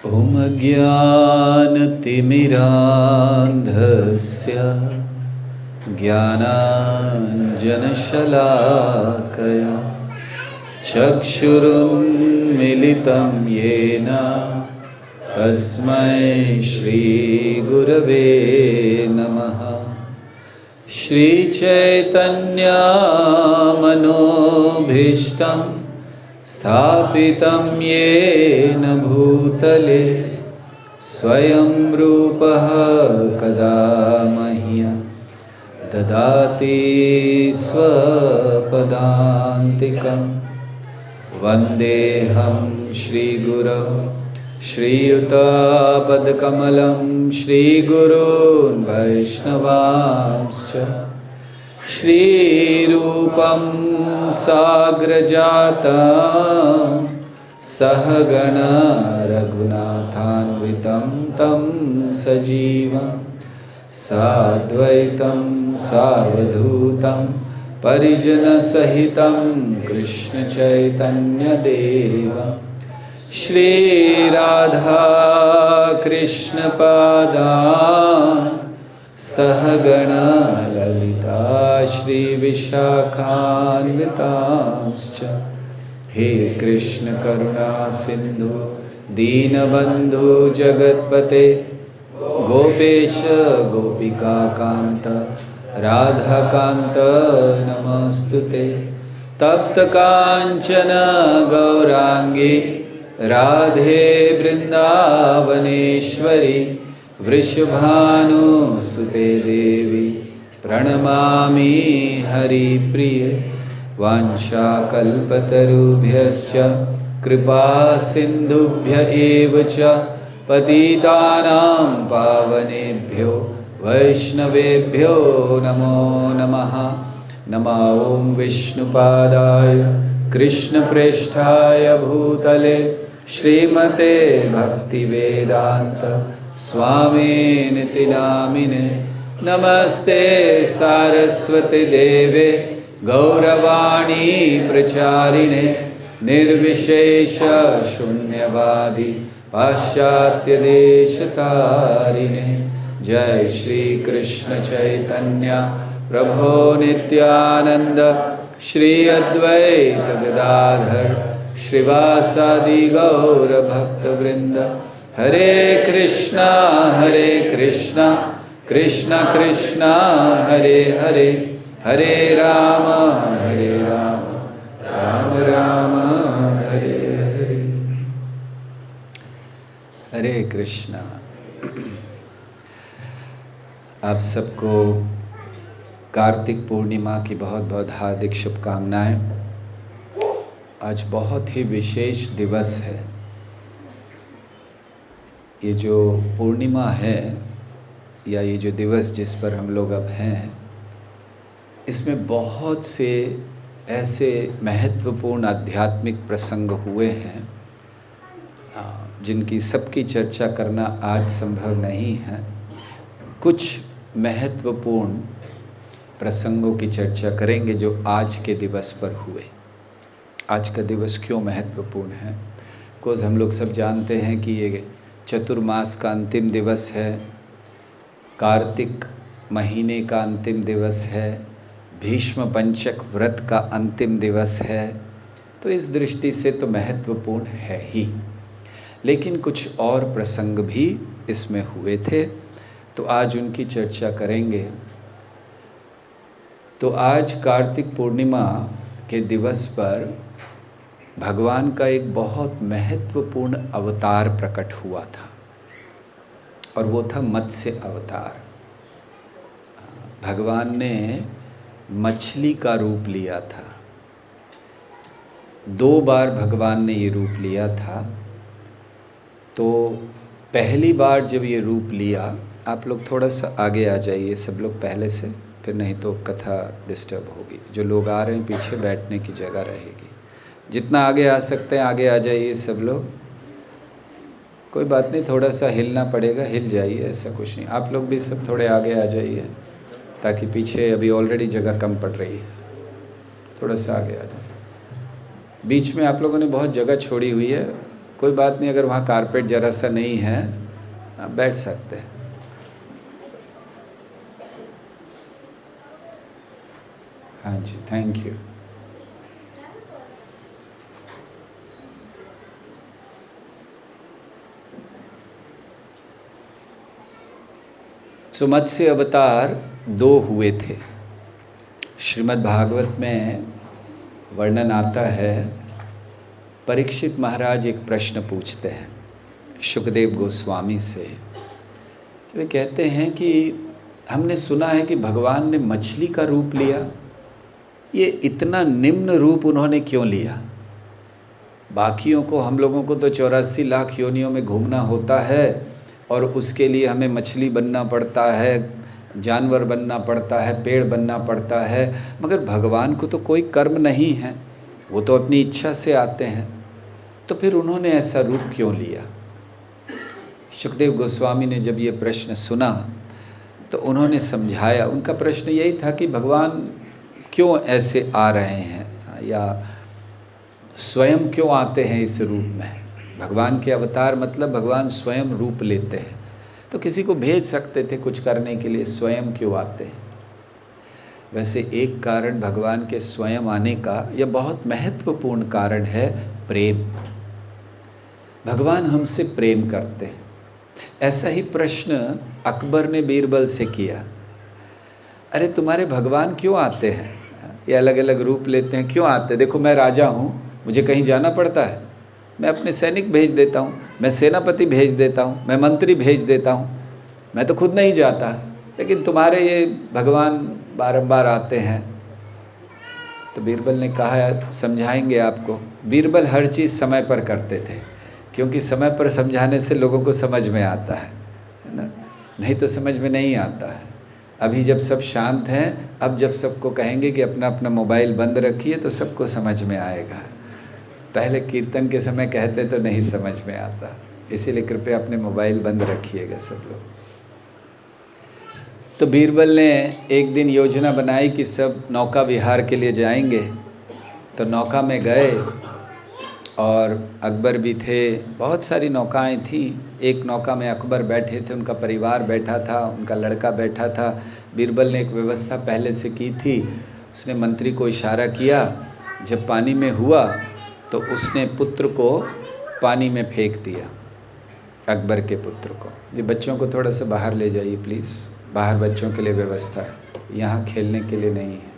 ॐ ज्ञानतिमिरान्धस्य ज्ञानाञ्जनशलाकया चक्षुरुन्मिलितं येन तस्मै श्रीगुरवे नमः। श्रीचैतन्यमनोभीष्टं स्थापितं येन भूतले स्वयं रूपः कदा मह्यं ददाति स्वपदान्तिकं। वन्देऽहं श्रीगुरौ श्रीयुतापदकमलं श्रीगुरून् वैष्णवांश्च श्रीरूपं साग्रजातं सहगण रघुनाथान्वितं तं सजीवं साद्वैतं सावधूतं परिजनसहितं कृष्णचैतन्यदेवं श्रीराधा कृष्णपादान् सहगण ललिता श्रीविशाखान्वितांश्च। हे कृष्ण करुणा सिंधु दीनबंधु जगत्पते गोपेश गोपिका कांत राधाकांत नमस्तुते। तप्त कांचन गौरांगी राधे वृंदावनेश्वरी वृषभानुसुते देवी प्रणमामि हरिप्रिये। वाञ्छाकल्पतरुभ्यश्च कृपा सिन्धुभ्य एव च पतितानां पावनेभ्यो वैष्णवेभ्यो नमो नमः। नमः ॐ विष्णुपादाय कृष्णप्रेष्ठाय भूतले श्रीमते भक्तिवेदान्त स्वामिनिति नामिने। नमस्ते सारस्वती देवे गौरवाणी प्रचारिणे निर्विशेष शून्यवादी पाश्चात्य देशतारिणे। जय श्री कृष्ण चैतन्य प्रभो नित्यानंद श्री अद्वैत गदाधर श्रीवासादि गौर भक्तवृंद। हरे कृष्णा कृष्ण कृष्ण हरे हरे हरे राम राम राम हरे हरे। हरे कृष्णा। आप सबको कार्तिक पूर्णिमा की बहुत बहुत हार्दिक शुभकामनाएं। आज बहुत ही विशेष दिवस है। ये जो पूर्णिमा है या ये जो दिवस जिस पर हम लोग अब हैं, इसमें बहुत से ऐसे महत्वपूर्ण आध्यात्मिक प्रसंग हुए हैं जिनकी सबकी चर्चा करना आज संभव नहीं है। कुछ महत्वपूर्ण प्रसंगों की चर्चा करेंगे जो आज के दिवस पर हुए। आज का दिवस क्यों महत्वपूर्ण है? बिकॉज़ हम लोग सब जानते हैं कि ये चतुर्मास का अंतिम दिवस है, कार्तिक महीने का अंतिम दिवस है, भीष्म पंचक व्रत का अंतिम दिवस है। तो इस दृष्टि से तो महत्वपूर्ण है ही, लेकिन कुछ और प्रसंग भी इसमें हुए थे, तो आज उनकी चर्चा करेंगे। तो आज कार्तिक पूर्णिमा के दिवस पर भगवान का एक बहुत महत्वपूर्ण अवतार प्रकट हुआ था, और वो था मत्स्य अवतार। भगवान ने मछली का रूप लिया था। 2 बार भगवान ने ये रूप लिया था। तो पहली बार जब ये रूप लिया, आप लोग थोड़ा सा आगे आ जाइए सब लोग पहले से, फिर नहीं तो कथा डिस्टर्ब होगी। जो लोग आ रहे हैं पीछे बैठने की जगह रहेगी। जितना आगे आ सकते हैं आगे आ जाइए सब लोग। कोई बात नहीं, थोड़ा सा हिलना पड़ेगा, हिल जाइए, ऐसा कुछ नहीं। आप लोग भी सब थोड़े आगे आ जाइए ताकि पीछे अभी ऑलरेडी जगह कम पड़ रही है, थोड़ा सा आगे आ जाए। बीच में आप लोगों ने बहुत जगह छोड़ी हुई है, कोई बात नहीं, अगर वहाँ कारपेट जरा सा नहीं है आप बैठ सकते हैं। हाँ जी, थैंक यू। सो मत्स्य अवतार 2 हुए थे। श्रीमद् भागवत में वर्णन आता है, परीक्षित महाराज एक प्रश्न पूछते हैं शुकदेव गोस्वामी से। वे कहते हैं कि हमने सुना है कि भगवान ने मछली का रूप लिया, ये इतना निम्न रूप उन्होंने क्यों लिया? बाकियों को, हम लोगों को तो 84 लाख योनियों में घूमना होता है और उसके लिए हमें मछली बनना पड़ता है, जानवर बनना पड़ता है, पेड़ बनना पड़ता है, मगर भगवान को तो कोई कर्म नहीं है, वो तो अपनी इच्छा से आते हैं, तो फिर उन्होंने ऐसा रूप क्यों लिया? शुकदेव गोस्वामी ने जब ये प्रश्न सुना तो उन्होंने समझाया, उनका प्रश्न यही था कि भगवान क्यों ऐसे आ रहे हैं या स्वयं क्यों आते हैं इस रूप में। भगवान के अवतार मतलब भगवान स्वयं रूप लेते हैं, तो किसी को भेज सकते थे कुछ करने के लिए, स्वयं क्यों आते हैं? वैसे एक कारण भगवान के स्वयं आने का, यह बहुत महत्वपूर्ण कारण है, प्रेम। भगवान हमसे प्रेम करते हैं। ऐसा ही प्रश्न अकबर ने बीरबल से किया, अरे तुम्हारे भगवान क्यों आते हैं? ये अलग अलग रूप लेते हैं, क्यों आते हैं? देखो मैं राजा हूँ, मुझे कहीं जाना पड़ता है, मैं अपने सैनिक भेज देता हूँ, मैं सेनापति भेज देता हूँ, मैं मंत्री भेज देता हूँ, मैं तो खुद नहीं जाता, लेकिन तुम्हारे ये भगवान बारंबार आते हैं। तो बीरबल ने कहा, समझाएंगे आपको। बीरबल हर चीज़ समय पर करते थे, क्योंकि समय पर समझाने से लोगों को समझ में आता है ना, नहीं तो समझ में नहीं आता है। अभी जब सब शांत हैं, अब जब सबको कहेंगे कि अपना अपना मोबाइल बंद रखिए तो सबको समझ में आएगा। पहले कीर्तन के समय कहते तो नहीं समझ में आता, इसीलिए कृपया अपने मोबाइल बंद रखिएगा सब लोग। तो बीरबल ने एक दिन योजना बनाई कि सब नौका विहार के लिए जाएंगे, तो नौका में गए और अकबर भी थे, बहुत सारी नौकाएं थीं। एक नौका में अकबर बैठे थे, उनका परिवार बैठा था, उनका लड़का बैठा था। बीरबल ने एक व्यवस्था पहले से की थी, उसने मंत्री को इशारा किया, जब पानी में हुआ तो उसने पुत्र को पानी में फेंक दिया, अकबर के पुत्र को। ये बच्चों को थोड़ा सा बाहर ले जाइए प्लीज़, बाहर बच्चों के लिए व्यवस्था है, यहाँ खेलने के लिए नहीं है।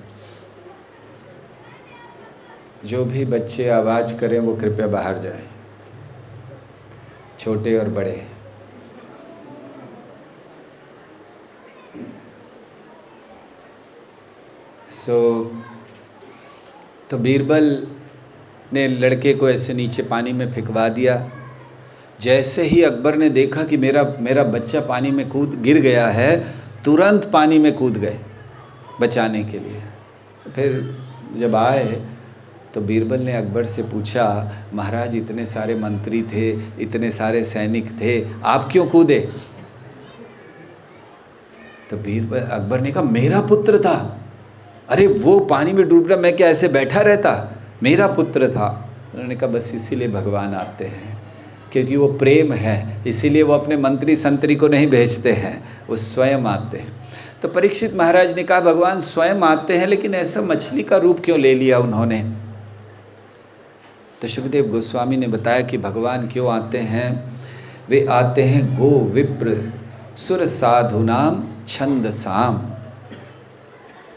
जो भी बच्चे आवाज़ करें वो कृपया बाहर जाएं, छोटे और बड़े। तो बीरबल ने लड़के को ऐसे नीचे पानी में फेंकवा दिया। जैसे ही अकबर ने देखा कि मेरा बच्चा पानी में गिर गया है, तुरंत पानी में कूद गए बचाने के लिए। फिर जब आए तो बीरबल ने अकबर से पूछा, महाराज इतने सारे मंत्री थे, इतने सारे सैनिक थे, आप क्यों कूदे? तो अकबर ने कहा, मेरा पुत्र था, अरे वो पानी में डूब रहा, मैं क्या ऐसे बैठा रहता? मेरा पुत्र था। उन्होंने कहा, बस इसीलिए भगवान आते हैं, क्योंकि वो प्रेम है, इसीलिए वो अपने मंत्री संतरी को नहीं भेजते हैं, वो स्वयं आते हैं। तो परीक्षित महाराज ने कहा, भगवान स्वयं आते हैं, लेकिन ऐसा मछली का रूप क्यों ले लिया उन्होंने? तो शुकदेव गोस्वामी ने बताया कि भगवान क्यों आते हैं। वे आते हैं गो विप्र सुर साधुनाम छंदसाम,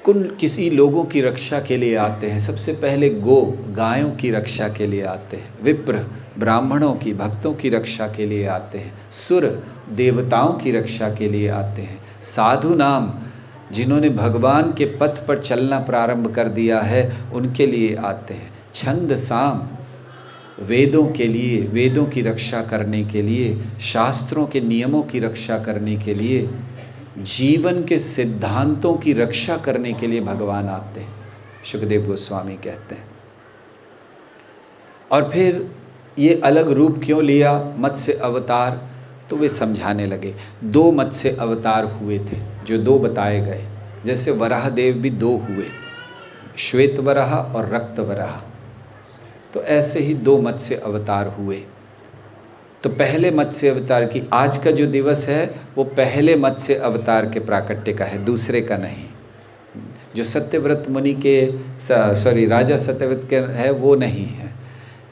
किसी लोगों की रक्षा के लिए आते हैं। सबसे पहले गो, गायों की रक्षा के लिए आते हैं। विप्र, ब्राह्मणों की, भक्तों की रक्षा के लिए आते हैं। सुर, देवताओं की रक्षा के लिए आते हैं। साधु नाम, जिन्होंने भगवान के पथ पर चलना प्रारंभ कर दिया है, उनके लिए आते हैं। छंद साम, वेदों के लिए, वेदों की रक्षा करने के लिए, शास्त्रों के नियमों की रक्षा करने के लिए, जीवन के सिद्धांतों की रक्षा करने के लिए भगवान आते हैं, शुकदेव गोस्वामी कहते हैं। और फिर ये अलग रूप क्यों लिया, मत्स्य अवतार? तो वे समझाने लगे। 2 मत्स्य अवतार हुए थे, जो 2 बताए गए। जैसे वराह देव भी 2 हुए, श्वेत वराह और रक्त वराह। तो ऐसे ही 2 मत्स्य अवतार हुए। तो पहले मत्स्य अवतार की आज का जो दिवस है वो पहले मत्स्य अवतार के प्राकट्य का है, दूसरे का नहीं। जो सत्यव्रत मुनि के राजा सत्यव्रत के है वो नहीं है,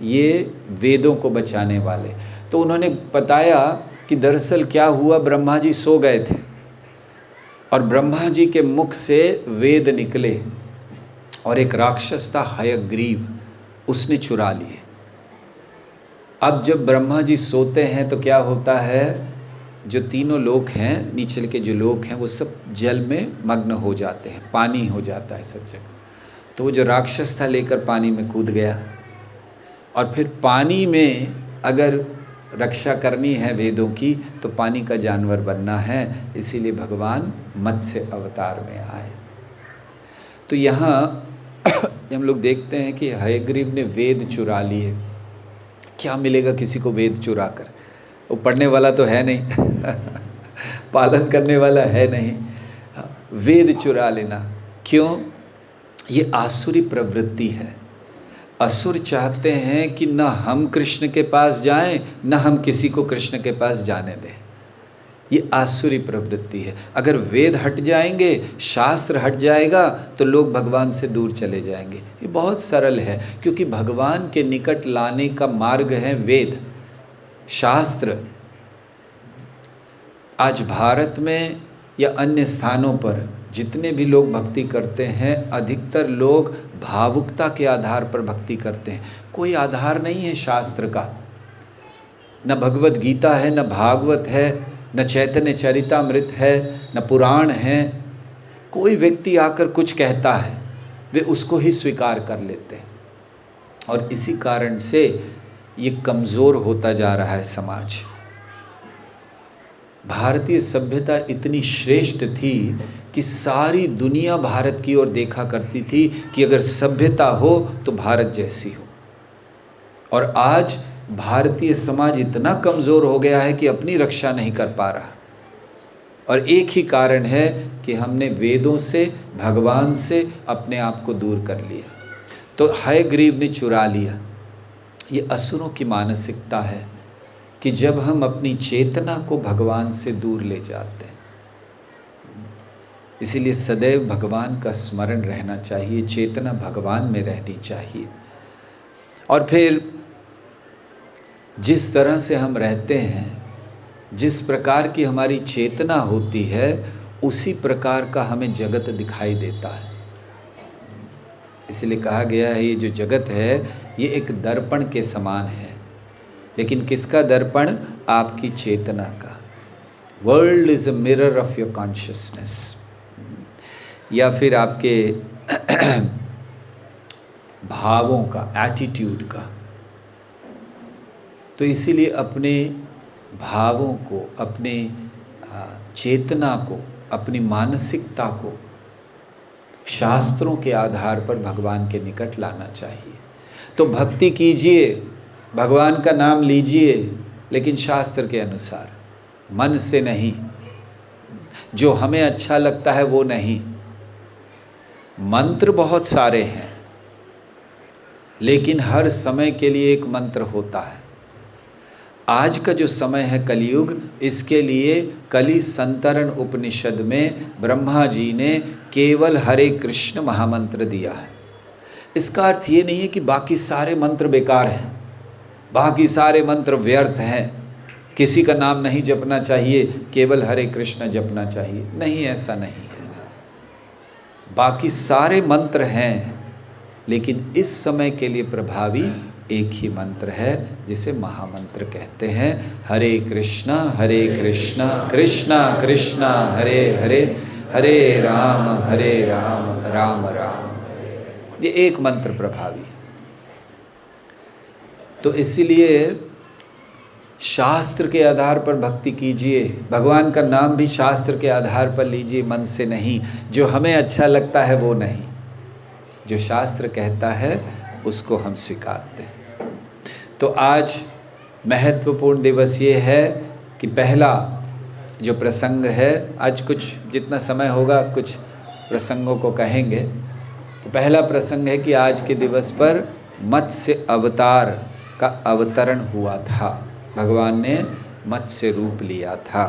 ये वेदों को बचाने वाले। तो उन्होंने बताया कि दरअसल क्या हुआ, ब्रह्मा जी सो गए थे और ब्रह्मा जी के मुख से वेद निकले और एक राक्षस था हयग्रीव, उसने चुरा लिए। अब जब ब्रह्मा जी सोते हैं तो क्या होता है, जो तीनों लोक हैं, नीचे के जो लोक हैं वो सब जल में मग्न हो जाते हैं, पानी हो जाता है सब जगह। तो वो जो राक्षस था लेकर पानी में कूद गया, और फिर पानी में अगर रक्षा करनी है वेदों की तो पानी का जानवर बनना है, इसीलिए भगवान मत्स्य अवतार में आए। तो यहाँ हम लोग देखते हैं कि हयग्रीव ने वेद चुरा लिए। क्या मिलेगा किसी को वेद चुरा कर, वो पढ़ने वाला तो है नहीं पालन करने वाला है नहीं, वेद चुरा लेना क्यों? ये आसुरी प्रवृत्ति है। असुर चाहते हैं कि न हम कृष्ण के पास जाएं, न हम किसी को कृष्ण के पास जाने दें। ये आसुरी प्रवृत्ति है। अगर वेद हट जाएंगे, शास्त्र हट जाएगा तो लोग भगवान से दूर चले जाएंगे। ये बहुत सरल है, क्योंकि भगवान के निकट लाने का मार्ग है वेद, शास्त्र। आज भारत में या अन्य स्थानों पर जितने भी लोग भक्ति करते हैं, अधिकतर लोग भावुकता के आधार पर भक्ति करते हैं। कोई आधार नहीं है शास्त्र का, न भगवत गीता है, न भागवत है, न चैतन्य चरितामृत है, न पुराण है। कोई व्यक्ति आकर कुछ कहता है, वे उसको ही स्वीकार कर लेते हैं, और इसी कारण से ये कमज़ोर होता जा रहा है समाज। भारतीय सभ्यता इतनी श्रेष्ठ थी कि सारी दुनिया भारत की ओर देखा करती थी कि अगर सभ्यता हो तो भारत जैसी हो। और आज भारतीय समाज इतना कमज़ोर हो गया है कि अपनी रक्षा नहीं कर पा रहा, और एक ही कारण है कि हमने वेदों से, भगवान से अपने आप को दूर कर लिया। तो हयग्रीव ने चुरा लिया। ये असुरों की मानसिकता है कि जब हम अपनी चेतना को भगवान से दूर ले जाते हैं, इसीलिए सदैव भगवान का स्मरण रहना चाहिए, चेतना भगवान में रहनी चाहिए। और फिर जिस तरह से हम रहते हैं, जिस प्रकार की हमारी चेतना होती है, उसी प्रकार का हमें जगत दिखाई देता है। इसलिए कहा गया है ये जो जगत है ये एक दर्पण के समान है, लेकिन किसका दर्पण? आपकी चेतना का। World is a mirror of your consciousness, या फिर आपके भावों का, एटीट्यूड का। तो इसीलिए अपने भावों को, अपने चेतना को, अपनी मानसिकता को शास्त्रों के आधार पर भगवान के निकट लाना चाहिए। तो भक्ति कीजिए, भगवान का नाम लीजिए, लेकिन शास्त्र के अनुसार, मन से नहीं। जो हमें अच्छा लगता है वो नहीं। मंत्र बहुत सारे हैं, लेकिन हर समय के लिए एक मंत्र होता है। आज का जो समय है कलयुग, इसके लिए कलि संतरण उपनिषद में ब्रह्मा जी ने केवल हरे कृष्ण महामंत्र दिया है। इसका अर्थ ये नहीं है कि बाकी सारे मंत्र बेकार हैं, बाकी सारे मंत्र व्यर्थ हैं, किसी का नाम नहीं जपना चाहिए, केवल हरे कृष्ण जपना चाहिए। नहीं, ऐसा नहीं है। बाकी सारे मंत्र हैं, लेकिन इस समय के लिए प्रभावी एक ही मंत्र है जिसे महामंत्र कहते हैं। हरे कृष्णा कृष्णा कृष्णा हरे हरे, हरे राम राम राम। ये एक मंत्र प्रभावी। तो इसीलिए शास्त्र के आधार पर भक्ति कीजिए, भगवान का नाम भी शास्त्र के आधार पर लीजिए, मन से नहीं। जो हमें अच्छा लगता है वो नहीं, जो शास्त्र कहता है उसको हम स्वीकारते हैं। तो आज महत्वपूर्ण दिवस ये है कि पहला जो प्रसंग है, आज कुछ जितना समय होगा कुछ प्रसंगों को कहेंगे। तो पहला प्रसंग है कि आज के दिवस पर मत्स्य अवतार का अवतरण हुआ था। भगवान ने मत्स्य रूप लिया था।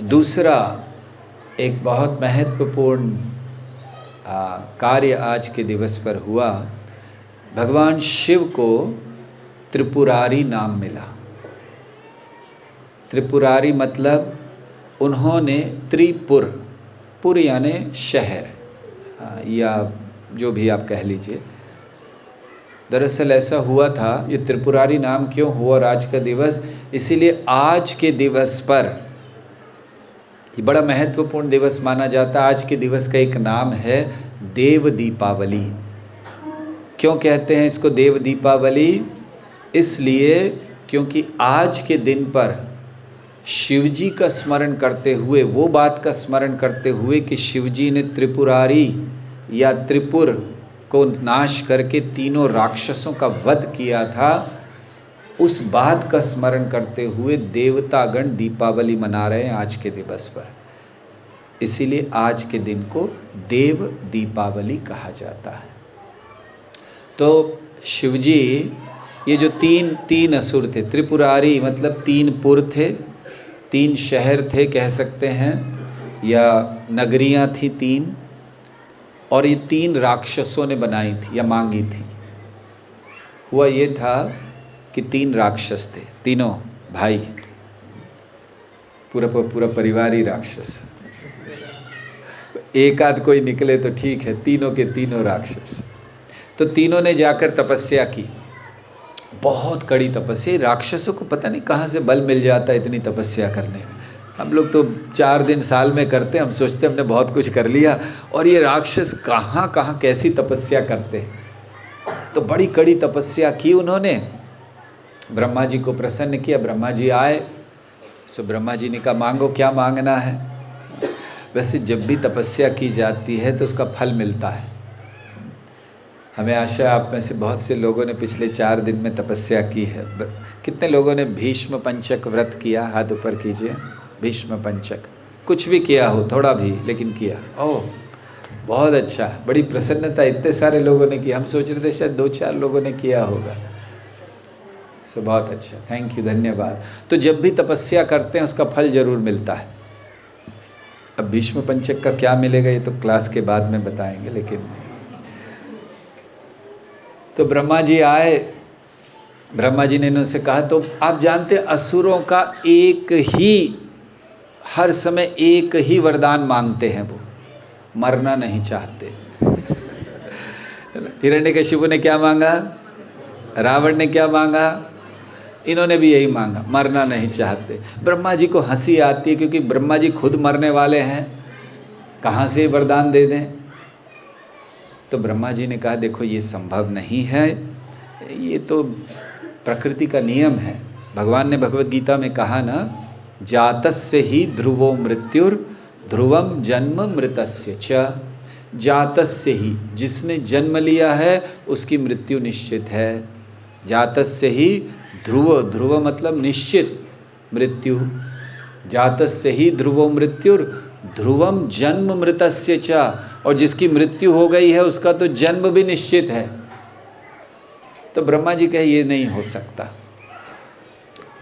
दूसरा एक बहुत महत्वपूर्ण कार्य आज के दिवस पर हुआ। भगवान शिव को त्रिपुरारी नाम मिला। त्रिपुरारी मतलब उन्होंने त्रिपुर, पुर यानी शहर या जो भी आप कह लीजिए। दरअसल ऐसा हुआ था, ये त्रिपुरारी नाम क्यों हुआ और आज का दिवस, इसीलिए आज के दिवस पर ये बड़ा महत्वपूर्ण दिवस माना जाता है। आज के दिवस का एक नाम है देव दीपावली। क्यों कहते हैं इसको देव दीपावली? इसलिए क्योंकि आज के दिन पर शिवजी का स्मरण करते हुए, वो बात का स्मरण करते हुए कि शिवजी ने त्रिपुरारी या त्रिपुर को नाश करके तीनों राक्षसों का वध किया था, उस बात का स्मरण करते हुए देवतागण दीपावली मना रहे हैं आज के दिवस पर। इसीलिए आज के दिन को देव दीपावली कहा जाता है। तो शिवजी, ये जो तीन असुर थे, त्रिपुरारी मतलब 3 पुर थे, 3 शहर थे कह सकते हैं, या नगरियां थी 3, और ये 3 राक्षसों ने बनाई थी या मांगी थी। हुआ ये था कि 3 राक्षस थे, तीनों भाई, पूरा परिवार ही राक्षस। एक आध कोई निकले तो ठीक है, तीनों के तीनों राक्षस। तो तीनों ने जाकर तपस्या की, बहुत कड़ी तपस्या। राक्षसों को पता नहीं कहाँ से बल मिल जाता है इतनी तपस्या करने में। हम लोग तो 4 दिन साल में करते, हम सोचते हमने बहुत कुछ कर लिया, और ये राक्षस कहाँ कहाँ कैसी तपस्या करते। तो बड़ी कड़ी तपस्या की उन्होंने, ब्रह्मा जी को प्रसन्न किया। ब्रह्मा जी आए, सो ब्रह्मा जी ने कहा मांगो, क्या मांगना है। वैसे जब भी तपस्या की जाती है तो उसका फल मिलता है। हमें आशा आप में से बहुत से लोगों ने पिछले 4 दिन में तपस्या की है। कितने लोगों ने भीष्म पंचक व्रत किया? हाथ ऊपर कीजिए। भीष्म पंचक, कुछ भी किया हो, थोड़ा भी, लेकिन किया। ओह बहुत अच्छा, बड़ी प्रसन्नता, इतने सारे लोगों ने किया। हम सोच रहे थे शायद 2-4 लोगों ने किया होगा। सो बहुत अच्छा, थैंक यू, धन्यवाद। तो जब भी तपस्या करते हैं उसका फल जरूर मिलता है। अब भीष्म पंचक का क्या मिलेगा ये तो क्लास के बाद में बताएंगे। लेकिन तो ब्रह्मा जी आए, ब्रह्मा जी ने इनसे कहा, तो आप जानते असुरों का एक ही, हर समय एक ही वरदान मांगते हैं, वो मरना नहीं चाहते। हिरण्यकशिपु ने क्या मांगा, रावण ने क्या मांगा, इन्होंने भी यही मांगा, मरना नहीं चाहते। ब्रह्मा जी को हंसी आती है क्योंकि ब्रह्मा जी खुद मरने वाले हैं, कहाँ से वरदान दे दें। तो ब्रह्मा जी ने कहा देखो ये संभव नहीं है, ये तो प्रकृति का नियम है। भगवान ने भगवत गीता में कहा ना, जातस्य ही ध्रुवो मृत्युर ध्रुवम जन्म मृतस्य च। जातस्य ही, जिसने जन्म लिया है उसकी मृत्यु निश्चित है। जातस्य ही ध्रुव, ध्रुव मतलब निश्चित मृत्यु। जातस्य ही ध्रुवो मृत्युर ध्रुवम जन्म मृतस्य च। और जिसकी मृत्यु हो गई है उसका तो जन्म भी निश्चित है। तो ब्रह्मा जी कहे ये नहीं हो सकता।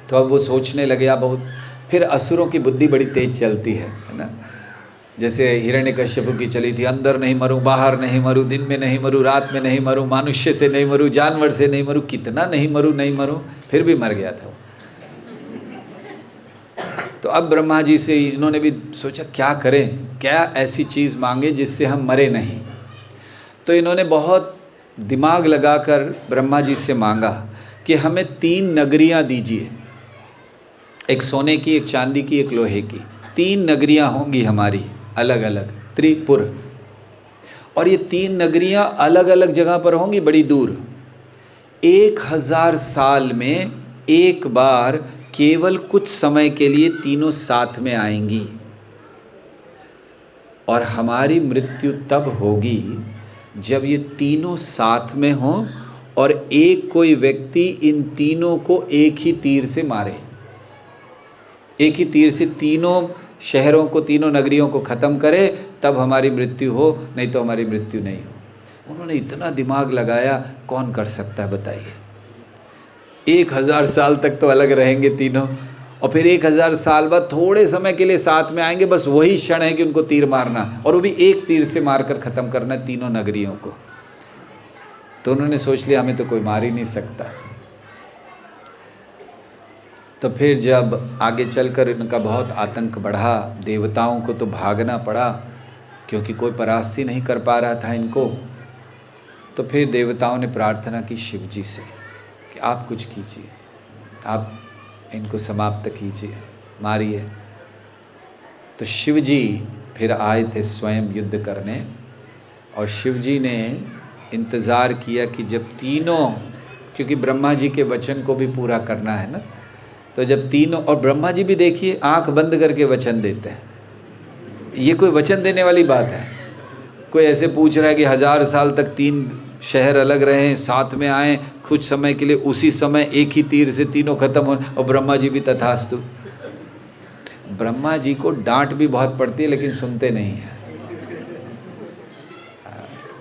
तो अब वो सोचने लगे बहुत। फिर असुरों की बुद्धि बड़ी तेज चलती है ना। जैसे हिरण्यकश्यप की चली थी, अंदर नहीं मरूं, बाहर नहीं मरूं, दिन में नहीं मरूं, रात में नहीं मरूं, मनुष्य से नहीं मरूं, जानवर से नहीं मरूं, कितना नहीं मरूं, फिर भी मर गया था। तो अब ब्रह्मा जी से इन्होंने भी सोचा क्या करें, क्या ऐसी चीज़ मांगे जिससे हम मरे नहीं। तो इन्होंने बहुत दिमाग लगाकर ब्रह्मा जी से मांगा कि हमें 3 नगरियां दीजिए, एक सोने की, एक चांदी की, एक लोहे की। 3 नगरियां होंगी हमारी अलग अलग, त्रिपुर। और ये 3 नगरियां अलग अलग जगह पर होंगी, बड़ी दूर। 1000 साल में एक बार केवल कुछ समय के लिए तीनों साथ में आएंगी। और हमारी मृत्यु तब होगी जब ये तीनों साथ में हों और एक कोई व्यक्ति इन तीनों को एक ही तीर से मारे। एक ही तीर से तीनों शहरों को, तीनों नगरियों को ख़त्म करे, तब हमारी मृत्यु हो, नहीं तो हमारी मृत्यु नहीं हो। उन्होंने इतना दिमाग लगाया, कौन कर सकता है बताइए। 1000 साल तक तो अलग रहेंगे तीनों, और फिर 1000 साल बाद थोड़े समय के लिए साथ में आएंगे, बस वही क्षण है कि उनको तीर मारना, और वो भी एक तीर से मारकर ख़त्म करना है तीनों नगरियों को। तो उन्होंने सोच लिया हमें तो कोई मार ही नहीं सकता। तो फिर जब आगे चलकर इनका बहुत आतंक बढ़ा, देवताओं को तो भागना पड़ा क्योंकि कोई परास्त ही नहीं कर पा रहा था इनको। तो फिर देवताओं ने प्रार्थना की शिव जी से कि आप कुछ कीजिए, आप इनको समाप्त कीजिए, मारिए। तो शिव जी फिर आए थे स्वयं युद्ध करने, और शिव जी ने इंतज़ार किया कि जब तीनों, क्योंकि ब्रह्मा जी के वचन को भी पूरा करना है ना, तो जब तीनों, और ब्रह्मा जी भी देखिए आंख बंद करके वचन देते हैं। ये कोई वचन देने वाली बात है? कोई ऐसे पूछ रहा है कि 1000 साल तक 3 शहर अलग रहें, साथ में आएँ कुछ समय के लिए, उसी समय एक ही तीर से तीनों खत्म हो, और ब्रह्मा जी भी तथास्तु। ब्रह्मा जी को डांट भी बहुत पड़ती है लेकिन सुनते नहीं हैं।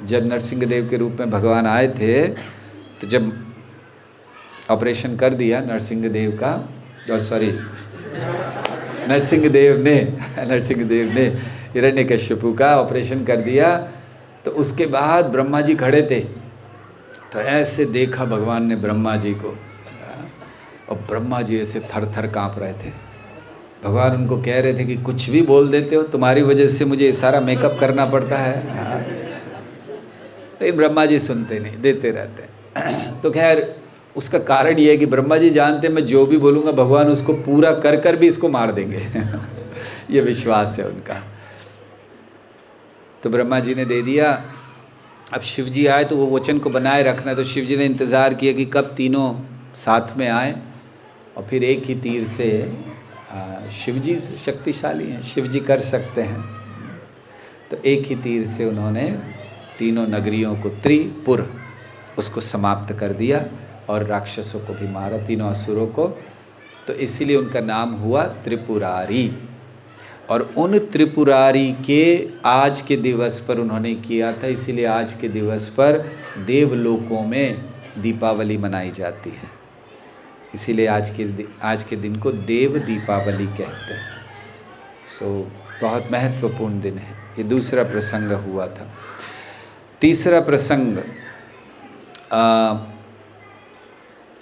जब नरसिंह देव के रूप में भगवान आए थे, तो जब ऑपरेशन कर दिया नरसिंह देव का, और सॉरी नरसिंह देव ने हिरण्यकश्यपु का ऑपरेशन कर दिया, तो उसके बाद ब्रह्मा जी खड़े थे, तो ऐसे देखा भगवान ने ब्रह्मा जी को, और ब्रह्मा जी ऐसे थर थर काँप रहे थे। भगवान उनको कह रहे थे कि कुछ भी बोल देते हो, तुम्हारी वजह से मुझे सारा मेकअप करना पड़ता है। लेकिन ब्रह्मा जी सुनते नहीं, देते रहते। तो खैर उसका कारण ये है कि ब्रह्मा जी जानते मैं जो भी बोलूँगा भगवान उसको पूरा कर कर भी इसको मार देंगे। ये विश्वास है उनका। तो ब्रह्मा जी ने दे दिया। अब शिव जी आए तो वो वचन को बनाए रखना, तो शिव जी ने इंतज़ार किया कि कब तीनों साथ में आए, और फिर एक ही तीर से, शिव जी शक्तिशाली हैं, शिव जी कर सकते हैं, तो एक ही तीर से उन्होंने तीनों नगरियों को, त्रिपुर उसको समाप्त कर दिया, और राक्षसों को भी मारा, तीनों असुरों को। तो इसीलिए उनका नाम हुआ त्रिपुरारी। और उन त्रिपुरारी के आज के दिवस पर उन्होंने किया था, इसीलिए आज के दिवस पर देवलोकों में दीपावली मनाई जाती है। इसीलिए आज के दिन को देव दीपावली कहते हैं। बहुत महत्वपूर्ण दिन है। ये दूसरा प्रसंग हुआ था। तीसरा प्रसंग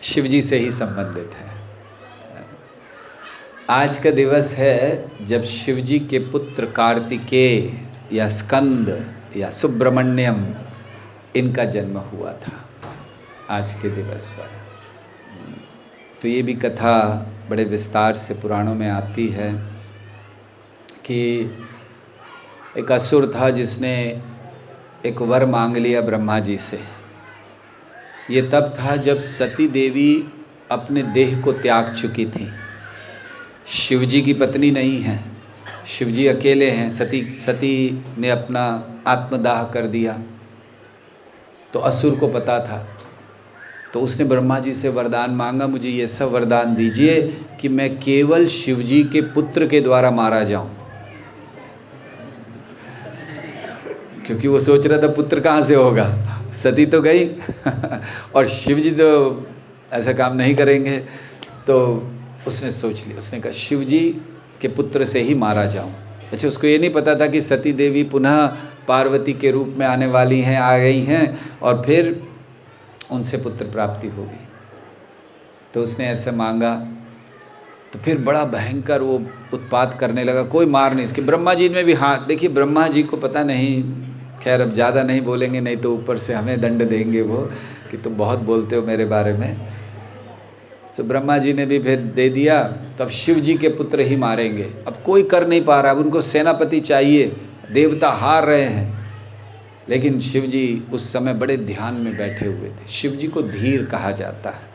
शिवजी से ही संबंधित है। आज का दिवस है जब शिवजी के पुत्र कार्तिकेय या स्कंद या सुब्रमण्यम, इनका जन्म हुआ था आज के दिवस पर। तो ये भी कथा बड़े विस्तार से पुराणों में आती है कि एक असुर था जिसने एक वर मांग लिया ब्रह्मा जी से। ये तब था जब सती देवी अपने देह को त्याग चुकी थी। शिवजी की पत्नी नहीं है, शिवजी अकेले हैं। सती ने अपना आत्मदाह कर दिया। तो असुर को पता था, तो उसने ब्रह्मा जी से वरदान मांगा, मुझे ये सब वरदान दीजिए कि मैं केवल शिवजी के पुत्र के द्वारा मारा जाऊं। क्योंकि वो सोच रहा था पुत्र कहाँ से होगा, सती तो गई और शिवजी तो ऐसा काम नहीं करेंगे। तो उसने सोच लिया, उसने कहा शिवजी के पुत्र से ही मारा जाऊं। अच्छा, उसको ये नहीं पता था कि सती देवी पुनः पार्वती के रूप में आने वाली हैं, आ गई हैं, और फिर उनसे पुत्र प्राप्ति होगी। तो उसने ऐसे मांगा। तो फिर बड़ा भयंकर वो उत्पात करने लगा, कोई मार नहीं इसके। ब्रह्मा जी में भी हाथ, देखिए ब्रह्मा जी को पता नहीं, खैर अब ज़्यादा नहीं बोलेंगे, नहीं तो ऊपर से हमें दंड देंगे वो कि तुम बहुत बोलते हो मेरे बारे में। तो ब्रह्मा जी ने भी फिर दे दिया। तो अब शिव जी के पुत्र ही मारेंगे, अब कोई कर नहीं पा रहा, अब उनको सेनापति चाहिए, देवता हार रहे हैं। लेकिन शिव जी उस समय बड़े ध्यान में बैठे हुए थे। शिव जी को धीर कहा जाता है।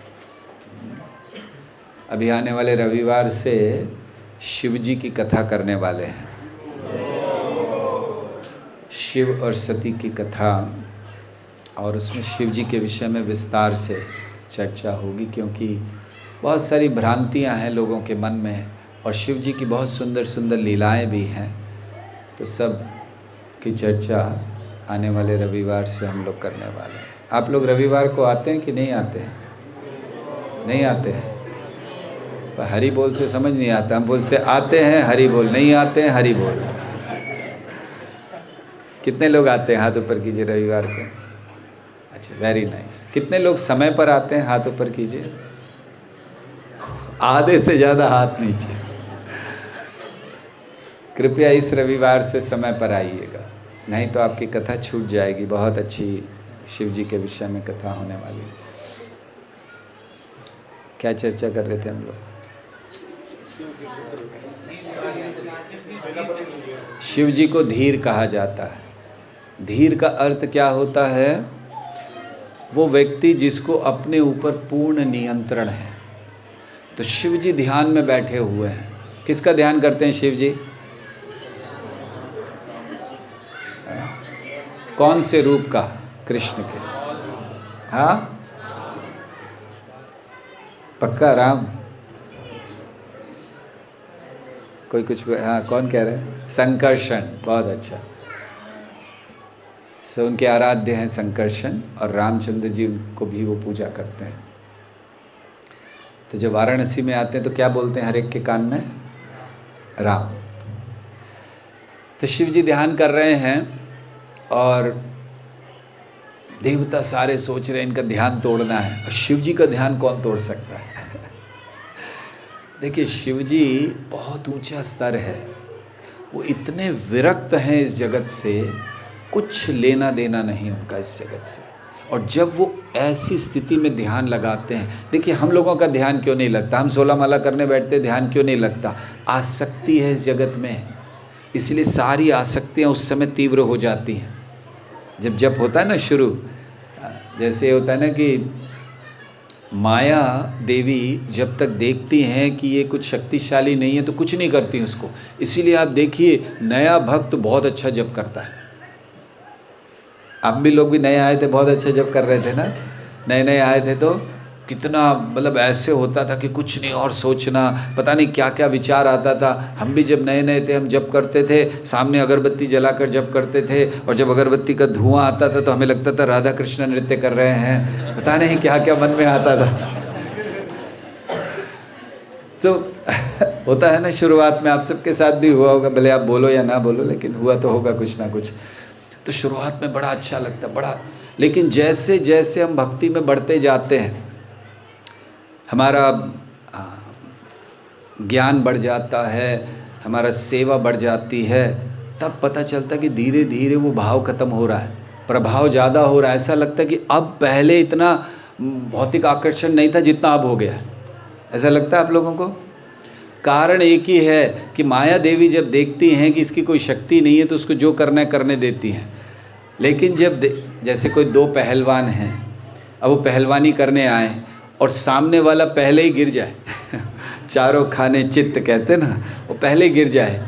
अभी आने वाले रविवार से शिव जी की कथा करने वाले हैं, शिव और सती की कथा, और उसमें शिव जी के विषय में विस्तार से चर्चा होगी, क्योंकि बहुत सारी भ्रांतियां हैं लोगों के मन में, और शिव जी की बहुत सुंदर सुंदर लीलाएं भी हैं। तो सब की चर्चा आने वाले रविवार से हम लोग करने वाले हैं। आप लोग रविवार को आते हैं कि नहीं आते हैं? नहीं आते हैं? पर हरि बोल से समझ नहीं आता। हम बोलते आते हैं हरि बोल, नहीं आते हैं हरि बोल। कितने लोग आते हैं? हाथ ऊपर कीजिए रविवार को। अच्छा, वेरी नाइस। कितने लोग समय पर आते हैं? हाथ ऊपर कीजिए। आधे से ज़्यादा हाथ नीचे। कृपया इस रविवार से समय पर आइएगा, नहीं तो आपकी कथा छूट जाएगी। बहुत अच्छी शिव जी के विषय में कथा होने वाली। क्या चर्चा कर रहे थे हम लोग? शिव जी को धीर कहा जाता है। धीर का अर्थ क्या होता है? वो व्यक्ति जिसको अपने ऊपर पूर्ण नियंत्रण है। तो शिव जी ध्यान में बैठे हुए हैं। किसका ध्यान करते हैं शिव जी? कौन से रूप का? कृष्ण के। हाँ, पक्का राम? कोई कुछ? हाँ, कौन कह रहे हैं? संकर्षण। बहुत अच्छा। सो उनके आराध्य हैं संकर्षण, और रामचंद्र जी को भी वो पूजा करते हैं। तो जब वाराणसी में आते हैं तो क्या बोलते हैं हर एक के कान में? राम। तो शिव जी ध्यान कर रहे हैं और देवता सारे सोच रहे हैं इनका ध्यान तोड़ना है, और शिव जी का ध्यान कौन तोड़ सकता है? देखिए, शिव जी बहुत ऊंचा स्तर है। वो इतने विरक्त हैं इस जगत से, कुछ लेना देना नहीं उनका इस जगत से। और जब वो ऐसी स्थिति में ध्यान लगाते हैं, देखिए हम लोगों का ध्यान क्यों नहीं लगता? हम 16 माला करने बैठते, ध्यान क्यों नहीं लगता? आसक्ति है इस जगत में, इसलिए सारी आसक्तियाँ उस समय तीव्र हो जाती हैं। जब जप होता है ना शुरू, जैसे होता है ना कि माया देवी जब तक देखती हैं कि ये कुछ शक्तिशाली नहीं है तो कुछ नहीं करती उसको। इसीलिए आप देखिए, नया भक्त बहुत अच्छा जप करता है। आप भी लोग भी नए आए थे, बहुत अच्छा जप कर रहे थे ना? नए नए आए थे तो कितना मतलब ऐसे होता था कि कुछ नहीं और सोचना, पता नहीं क्या क्या विचार आता था। हम भी जब नए नए थे हम जप करते थे, सामने अगरबत्ती जलाकर जप करते थे, और जब अगरबत्ती का धुआं आता था तो हमें लगता था राधा कृष्ण नृत्य कर रहे हैं, पता नहीं क्या क्या मन में आता था। तो होता है ना, शुरुआत में आप सबके साथ भी हुआ होगा, भले आप बोलो या ना बोलो, लेकिन हुआ तो होगा कुछ ना कुछ। तो शुरुआत में बड़ा अच्छा लगता है, बड़ा। लेकिन जैसे जैसे हम भक्ति में बढ़ते जाते हैं, हमारा ज्ञान बढ़ जाता है, हमारा सेवा बढ़ जाती है, तब पता चलता है कि धीरे धीरे वो भाव खत्म हो रहा है, प्रभाव ज़्यादा हो रहा है। ऐसा लगता है कि अब पहले इतना भौतिक आकर्षण नहीं था जितना अब हो गया है। ऐसा लगता है आप लोगों को? कारण एक ही है कि माया देवी जब देखती हैं कि इसकी कोई शक्ति नहीं है तो उसको जो करना है करने देती हैं। लेकिन जब जैसे कोई दो पहलवान हैं, अब वो पहलवानी करने आए और सामने वाला पहले ही गिर जाए चारों खाने चित्त कहते ना, वो पहले गिर जाए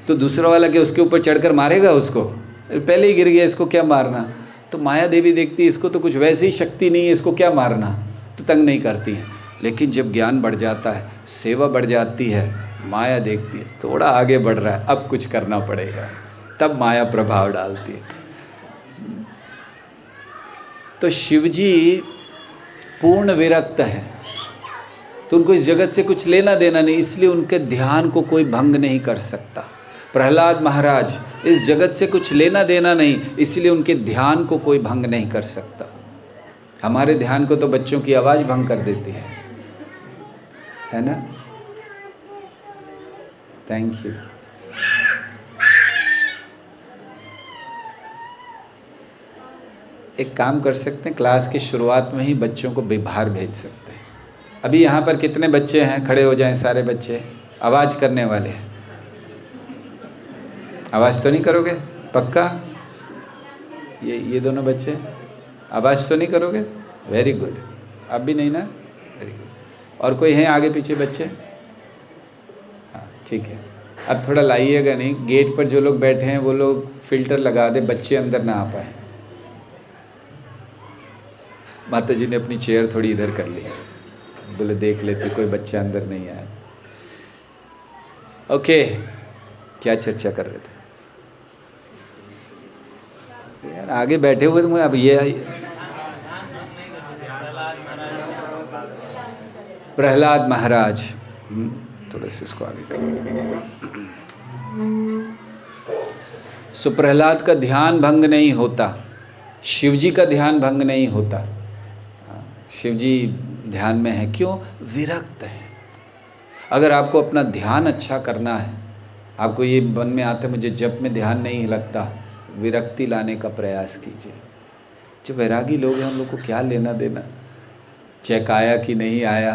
तो दूसरा वाला क्या उसके ऊपर चढ़कर मारेगा उसको? पहले ही गिर गया, इसको क्या मारना? तो माया देवी देखती है इसको तो कुछ वैसी ही शक्ति नहीं है, इसको क्या मारना, तो तंग नहीं करती है। लेकिन जब ज्ञान बढ़ जाता है, सेवा बढ़ जाती है, माया देखती है थोड़ा आगे बढ़ रहा है, अब कुछ करना पड़ेगा, तब माया प्रभाव डालती है। तो शिवजी पूर्ण विरक्त हैं, तो उनको इस जगत से कुछ लेना देना नहीं, इसलिए उनके ध्यान को कोई भंग नहीं कर सकता। प्रहलाद महाराज, इस जगत से कुछ लेना देना नहीं, इसलिए उनके ध्यान को कोई भंग नहीं कर सकता। हमारे ध्यान को तो बच्चों की आवाज़ भंग कर देती है ना? Thank you. एक काम कर सकते हैं, क्लास की शुरुआत में ही बच्चों को बाहर भेज सकते हैं। अभी यहाँ पर कितने बच्चे हैं? खड़े हो जाएं सारे बच्चे, आवाज़ करने वाले। आवाज़ तो नहीं करोगे? पक्का? ये दोनों बच्चे आवाज़ तो नहीं करोगे? Very good. अब भी नहीं ना? Very good. और कोई है आगे पीछे बच्चे? हाँ ठीक है। अब थोड़ा लाइएगा नहीं, गेट पर जो लोग बैठे हैं वो लोग फिल्टर लगा दे, बच्चे अंदर ना आ पाए। माता जी ने अपनी चेयर थोड़ी इधर कर ली, बोले देख लेते कोई बच्चा अंदर नहीं आया। ओके, क्या चर्चा कर रहे थे यार? आगे बैठे हुए तो मैं अब ये प्रहलाद महाराज, थोड़ा सा इसको आगे करो। सो प्रहलाद का ध्यान भंग नहीं होता, शिव जी का ध्यान भंग नहीं होता। शिव जी ध्यान में है, क्यों? विरक्त है। अगर आपको अपना ध्यान अच्छा करना है, आपको ये मन में आता है मुझे जप में ध्यान नहीं लगता, विरक्ति लाने का प्रयास कीजिए। जो वैरागी लोग हैं उन लोग को क्या लेना देना, चेक आया कि नहीं आया।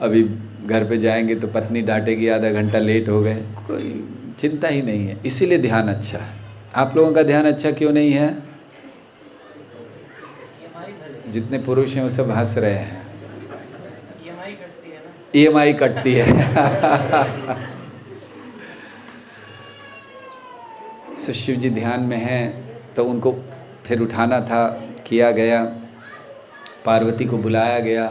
अभी घर पे जाएंगे तो पत्नी डांटेगी आधा घंटा लेट हो गए, कोई चिंता ही नहीं है। इसीलिए ध्यान अच्छा है। आप लोगों का ध्यान अच्छा क्यों नहीं है? जितने पुरुष हैं वो सब हंस रहे हैं। EMI कटती है। सो शिव जी ध्यान में हैं तो उनको फिर उठाना था, किया गया, पार्वती को बुलाया गया।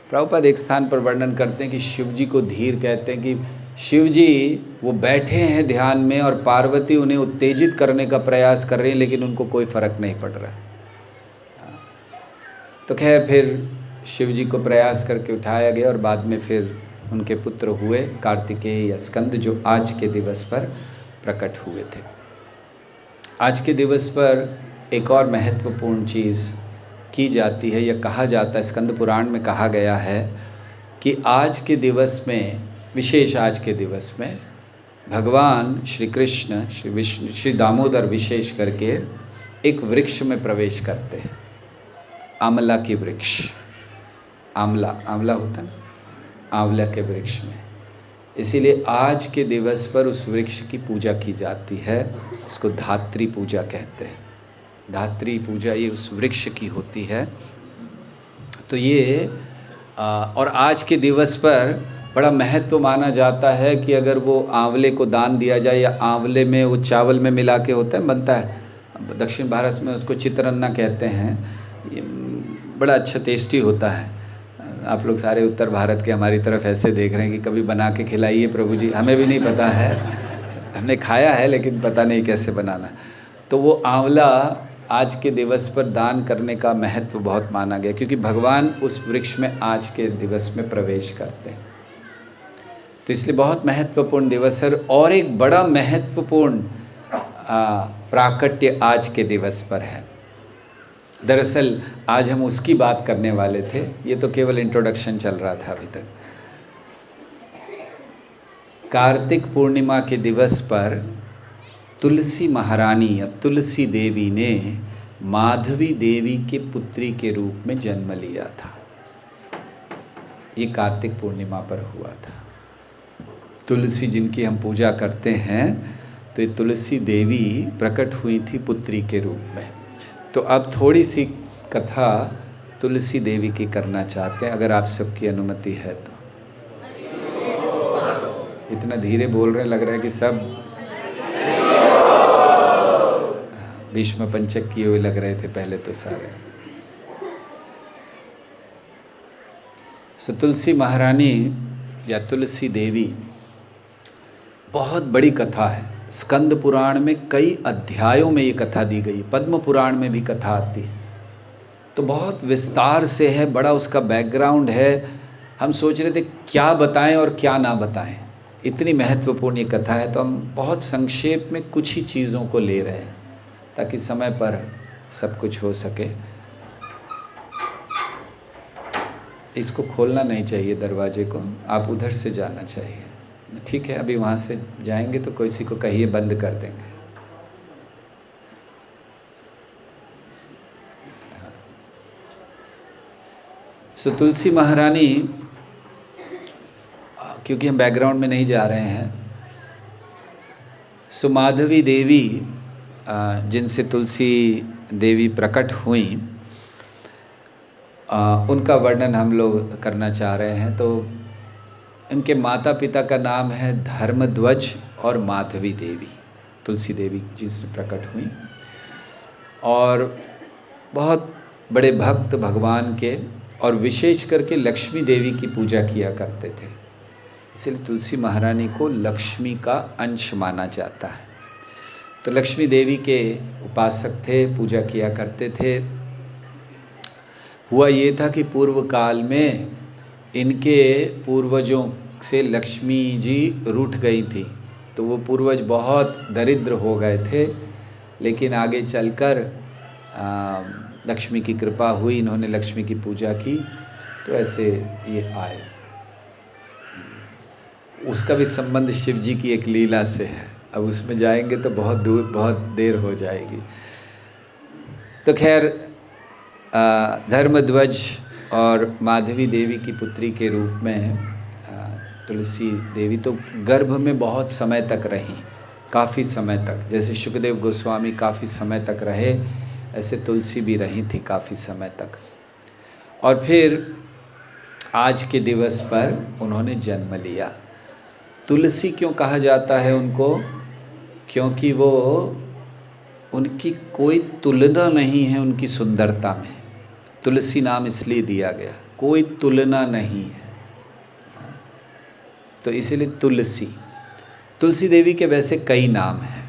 प्रभुपाद एक स्थान पर वर्णन करते हैं कि शिव जी को धीर कहते हैं कि शिव जी वो बैठे हैं ध्यान में और पार्वती उन्हें उत्तेजित करने का प्रयास कर रही है, लेकिन उनको कोई फर्क नहीं पड़ रहा। तो खैर फिर शिव जी को प्रयास करके उठाया गया और बाद में फिर उनके पुत्र हुए कार्तिकेय या स्कंद, जो आज के दिवस पर प्रकट हुए थे। आज के दिवस पर एक और महत्वपूर्ण चीज़ की जाती है या कहा जाता है, स्कंद पुराण में कहा गया है कि आज के दिवस में, विशेष आज के दिवस में भगवान श्री कृष्ण, श्री विष्णु, श्री दामोदर विशेष करके एक वृक्ष में प्रवेश करते हैं, आंवला की वृक्ष। आंवला होता है ना, आंवला के वृक्ष में। इसीलिए आज के दिवस पर उस वृक्ष की पूजा की जाती है, इसको धात्री पूजा कहते हैं। धात्री पूजा ये उस वृक्ष की होती है। तो ये और आज के दिवस पर बड़ा महत्व माना जाता है कि अगर वो आंवले को दान दिया जाए, या आंवले में वो चावल में मिला के होता है, बनता है, दक्षिण भारत में उसको चितरन्ना कहते हैं, ये बड़ा अच्छा टेस्टी होता है। आप लोग सारे उत्तर भारत के हमारी तरफ ऐसे देख रहे हैं कि कभी बना के खिलाइए प्रभु जी, हमें भी नहीं पता है, हमने खाया है लेकिन पता नहीं कैसे बनाना। तो वो आंवला आज के दिवस पर दान करने का महत्व बहुत माना गया, क्योंकि भगवान उस वृक्ष में आज के दिवस में प्रवेश करते हैं। तो इसलिए बहुत महत्वपूर्ण दिवस है। और एक बड़ा महत्वपूर्ण प्राकट्य आज के दिवस पर है। दरअसल आज हम उसकी बात करने वाले थे, ये तो केवल इंट्रोडक्शन चल रहा था अभी तक। कार्तिक पूर्णिमा के दिवस पर तुलसी महारानी या तुलसी देवी ने माधवी देवी के पुत्री के रूप में जन्म लिया था। ये कार्तिक पूर्णिमा पर हुआ था। तुलसी जिनकी हम पूजा करते हैं, तो ये तुलसी देवी प्रकट हुई थी पुत्री के रूप में। तो अब थोड़ी सी कथा तुलसी देवी की करना चाहते हैं, अगर आप सबकी अनुमति है तो। इतना धीरे बोल रहे, लग रहा है कि सब भीष्म पंचक किए हुए लग रहे थे पहले तो सारे। सो तुलसी महारानी या तुलसी देवी बहुत बड़ी कथा है। स्कंद पुराण में कई अध्यायों में ये कथा दी गई, पद्म पुराण में भी कथा आती है, तो बहुत विस्तार से है, बड़ा उसका बैकग्राउंड है। हम सोच रहे थे क्या बताएं और क्या ना बताएं, इतनी महत्वपूर्ण ये कथा है। तो हम बहुत संक्षेप में कुछ ही चीज़ों को ले रहे हैं ताकि समय पर सब कुछ हो सके। इसको खोलना नहीं चाहिए दरवाजे को, आप उधर से जाना चाहिए, ठीक है? अभी वहाँ से जाएंगे तो किसी को कहिए बंद कर देंगे। सो तुलसी महारानी, क्योंकि हम बैकग्राउंड में नहीं जा रहे हैं, सो माधवी देवी जिनसे तुलसी देवी प्रकट हुई, उनका वर्णन हम लोग करना चाह रहे हैं। तो इनके माता पिता का नाम है धर्मध्वज और माधवी देवी। तुलसी देवी जिनसे प्रकट हुई और बहुत बड़े भक्त भगवान के, और विशेष करके लक्ष्मी देवी की पूजा किया करते थे। इसलिए तुलसी महारानी को लक्ष्मी का अंश माना जाता है। तो लक्ष्मी देवी के उपासक थे, पूजा किया करते थे। हुआ ये था कि पूर्व काल में इनके पूर्वजों से लक्ष्मी जी रूठ गई थी, तो वो पूर्वज बहुत दरिद्र हो गए थे। लेकिन आगे चलकर लक्ष्मी की कृपा हुई, इन्होंने लक्ष्मी की पूजा की, तो ऐसे ये आए। उसका भी संबंध शिव जी की एक लीला से है। अब उसमें जाएंगे तो बहुत दूर, बहुत देर हो जाएगी। तो खैर, धर्मध्वज और माधवी देवी की पुत्री के रूप में तुलसी देवी तो गर्भ में बहुत समय तक रहीं, काफ़ी समय तक। जैसे शुकदेव गोस्वामी काफ़ी समय तक रहे, ऐसे तुलसी भी रही थी काफ़ी समय तक। और फिर आज के दिवस पर उन्होंने जन्म लिया। तुलसी क्यों कहा जाता है उनको? क्योंकि वो, उनकी कोई तुलना नहीं है उनकी सुंदरता में। तुलसी नाम इसलिए दिया गया, कोई तुलना नहीं है, तो इसीलिए तुलसी। तुलसी देवी के वैसे कई नाम हैं।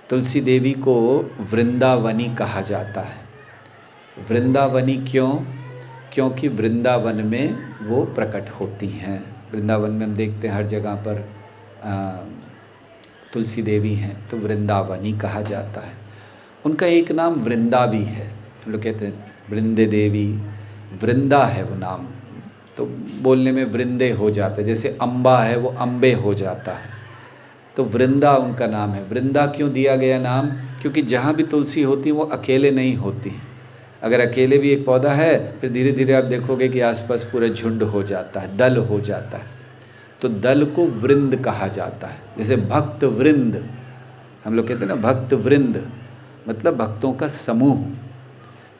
तुलसी देवी को वृंदावनी कहा जाता है। वृंदावनी क्यों? क्योंकि वृंदावन में वो प्रकट होती हैं। वृंदावन में हम देखते हैं हर जगह पर तुलसी देवी हैं, तो वृंदावनी कहा जाता है। उनका एक नाम वृंदा भी है। हम लोग कहते हैं वृंदे देवी, वृंदा है वो नाम, तो बोलने में वृंदे हो जाता है। जैसे अम्बा है वो अम्बे हो जाता है, तो वृंदा उनका नाम है। वृंदा क्यों दिया गया नाम? क्योंकि जहाँ भी तुलसी होती है वो अकेले नहीं होती। अगर अकेले भी एक पौधा है, फिर धीरे धीरे आप देखोगे कि आसपास पूरा झुंड हो जाता है, दल हो जाता है, तो दल को वृंद कहा जाता है। जैसे भक्त वृंद, हम लोग कहते हैं ना भक्त वृंद, मतलब भक्तों का समूह।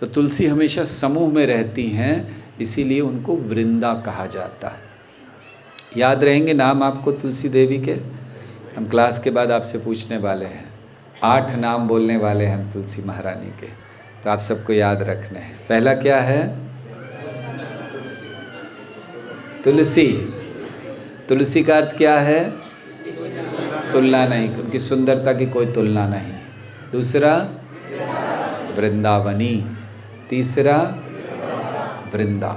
तो तुलसी हमेशा समूह में रहती हैं, इसीलिए उनको वृंदा कहा जाता है। याद रहेंगे नाम आपको तुलसी देवी के? हम क्लास के बाद आपसे पूछने वाले हैं, 8 नाम बोलने वाले हैं हम तुलसी महारानी के, तो आप सबको याद रखने हैं। पहला क्या है? तुलसी। तुलसी का अर्थ क्या है? तुलना नहीं, उनकी सुंदरता की कोई तुलना नहीं। दूसरा वृंदावनी, तीसरा वृंदा,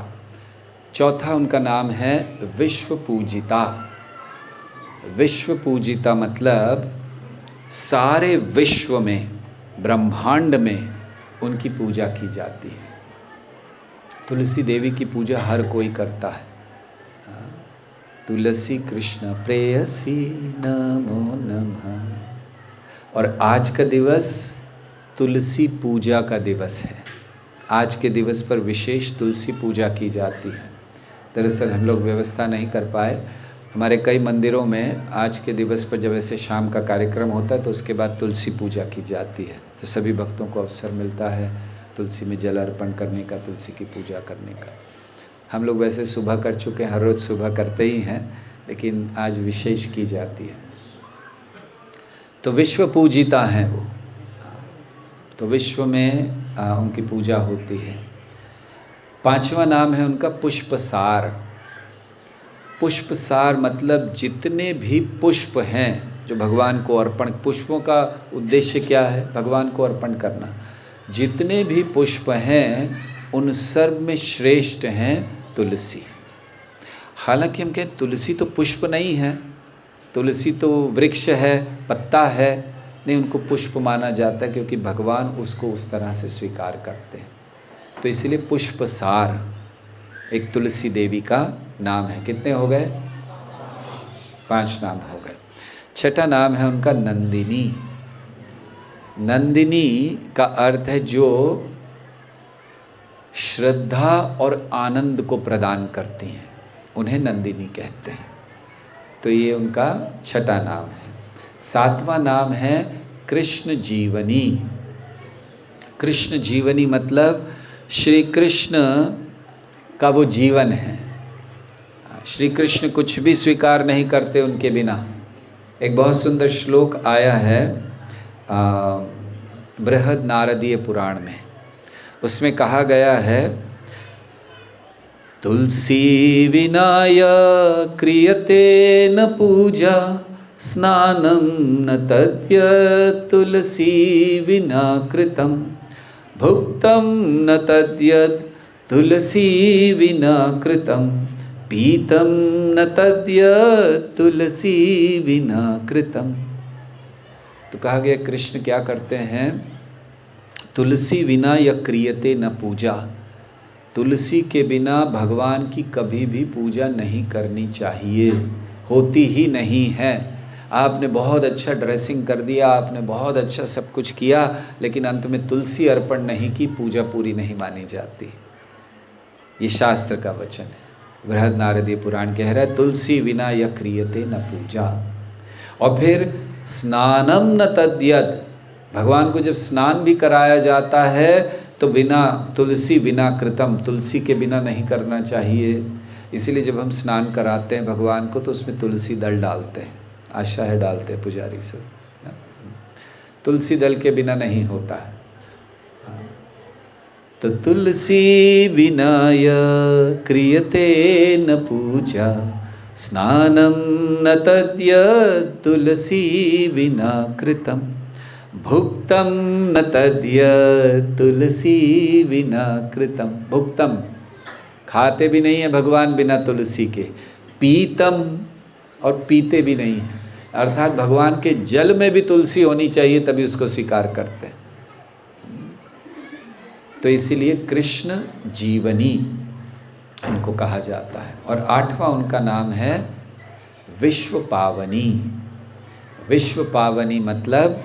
चौथा उनका नाम है विश्व पूजिता। विश्व पूजिता मतलब सारे विश्व में, ब्रह्मांड में उनकी पूजा की जाती है। तुलसी देवी की पूजा हर कोई करता है। तुलसी कृष्ण प्रेयसी नमो नमः। और आज का दिवस तुलसी पूजा का दिवस है। आज के दिवस पर विशेष तुलसी पूजा की जाती है। दरअसल हम लोग व्यवस्था नहीं कर पाए। हमारे कई मंदिरों में आज के दिवस पर जब ऐसे शाम का कार्यक्रम होता है तो उसके बाद तुलसी पूजा की जाती है, तो सभी भक्तों को अवसर मिलता है तुलसी में जल अर्पण करने का, तुलसी की पूजा करने का। हम लोग वैसे सुबह कर चुके हैं, हर रोज़ सुबह करते ही हैं, लेकिन आज विशेष की जाती है। तो विश्व पूजिता हैं वो, तो विश्व में उनकी पूजा होती है। 5वां नाम है उनका पुष्पसार। पुष्पसार मतलब जितने भी पुष्प हैं जो भगवान को अर्पण, पुष्पों का उद्देश्य क्या है? भगवान को अर्पण करना। जितने भी पुष्प हैं उन सब में श्रेष्ठ हैं तुलसी। हालांकि हम कहें तुलसी तो पुष्प नहीं है, तुलसी तो वृक्ष है, पत्ता है, नहीं, उनको पुष्प माना जाता है क्योंकि भगवान उसको उस तरह से स्वीकार करते हैं। तो इसलिए पुष्पसार एक तुलसी देवी का नाम है। कितने हो गए? 5 नाम हो गए। 6ठा नाम है उनका नंदिनी। नंदिनी का अर्थ है जो श्रद्धा और आनंद को प्रदान करती हैं, उन्हें नंदिनी कहते हैं। तो ये उनका 6ठा नाम है। 7वां नाम है कृष्ण जीवनी। कृष्ण जीवनी मतलब श्री कृष्ण का वो जीवन है। श्री कृष्ण कुछ भी स्वीकार नहीं करते उनके बिना। एक बहुत सुंदर श्लोक आया है बृहद नारदीय पुराण में, उसमें कहा गया है, तुलसी विनाय क्रियते न पूजा स्नानं न तद्य तुलसी विना कृतं भुक्तं न तद्यत् तुलसी विना कृतं, पीतं न तद्यत् तुलसी विना कृतं। तो कहा गया कृष्ण क्या करते हैं, तुलसी विना यह क्रियते न पूजा, तुलसी के बिना भगवान की कभी भी पूजा नहीं करनी चाहिए, होती ही नहीं है। आपने बहुत अच्छा ड्रेसिंग कर दिया, आपने बहुत अच्छा सब कुछ किया, लेकिन अंत में तुलसी अर्पण नहीं की, पूजा पूरी नहीं मानी जाती। ये शास्त्र का वचन है। बृहद नारदीय पुराण कह रहा है तुलसी विना यह क्रियते न पूजा। और फिर स्नानम न तद्यत, भगवान को जब स्नान भी कराया जाता है तो बिना तुलसी विना कृतम, तुलसी के बिना नहीं करना चाहिए। इसीलिए जब हम स्नान कराते हैं भगवान को तो उसमें तुलसी दल डालते हैं, आशा है डालते हैं पुजारी सब, तुलसी दल के बिना नहीं होता है। तो तुलसी विना यः क्रियते न पूजा, स्नानं न तद्यत् तुलसी विना कृतं, भुक्तं न तद्यत् तुलसी विना कृतं। भुक्तम, खाते भी नहीं है भगवान बिना तुलसी के, पीतम, और पीते भी नहीं है, अर्थात भगवान के जल में भी तुलसी होनी चाहिए तभी उसको स्वीकार करते हैं। तो इसीलिए कृष्ण जीवनी इनको कहा जाता है। और 8वां उनका नाम है विश्व पावनी। विश्व पावनी मतलब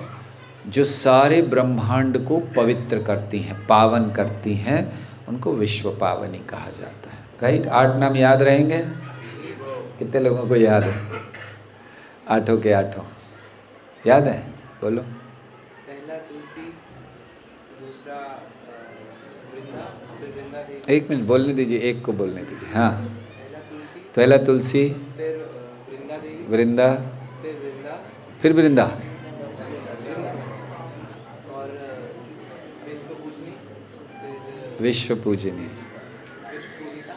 जो सारे ब्रह्मांड को पवित्र करती हैं, पावन करती हैं, उनको विश्व पावनी कहा जाता है। राइट, 8 नाम याद रहेंगे? कितने लोगों को याद है? 8 के 8 याद है? बोलो। पहला तुलसी, दूसरा वृंदा, फिर वृंदा देवी। एक मिनट बोलने दीजिए, एक को बोलने दीजिए। हाँ, पहला तुलसी, पहला तुलसी, फिर वृंदा देवी, वृंदा, फिर वृंदा, फिर वृंदा, और विश्व पूजनी, फिर विश्व पूजनी, विश्व पूजिता,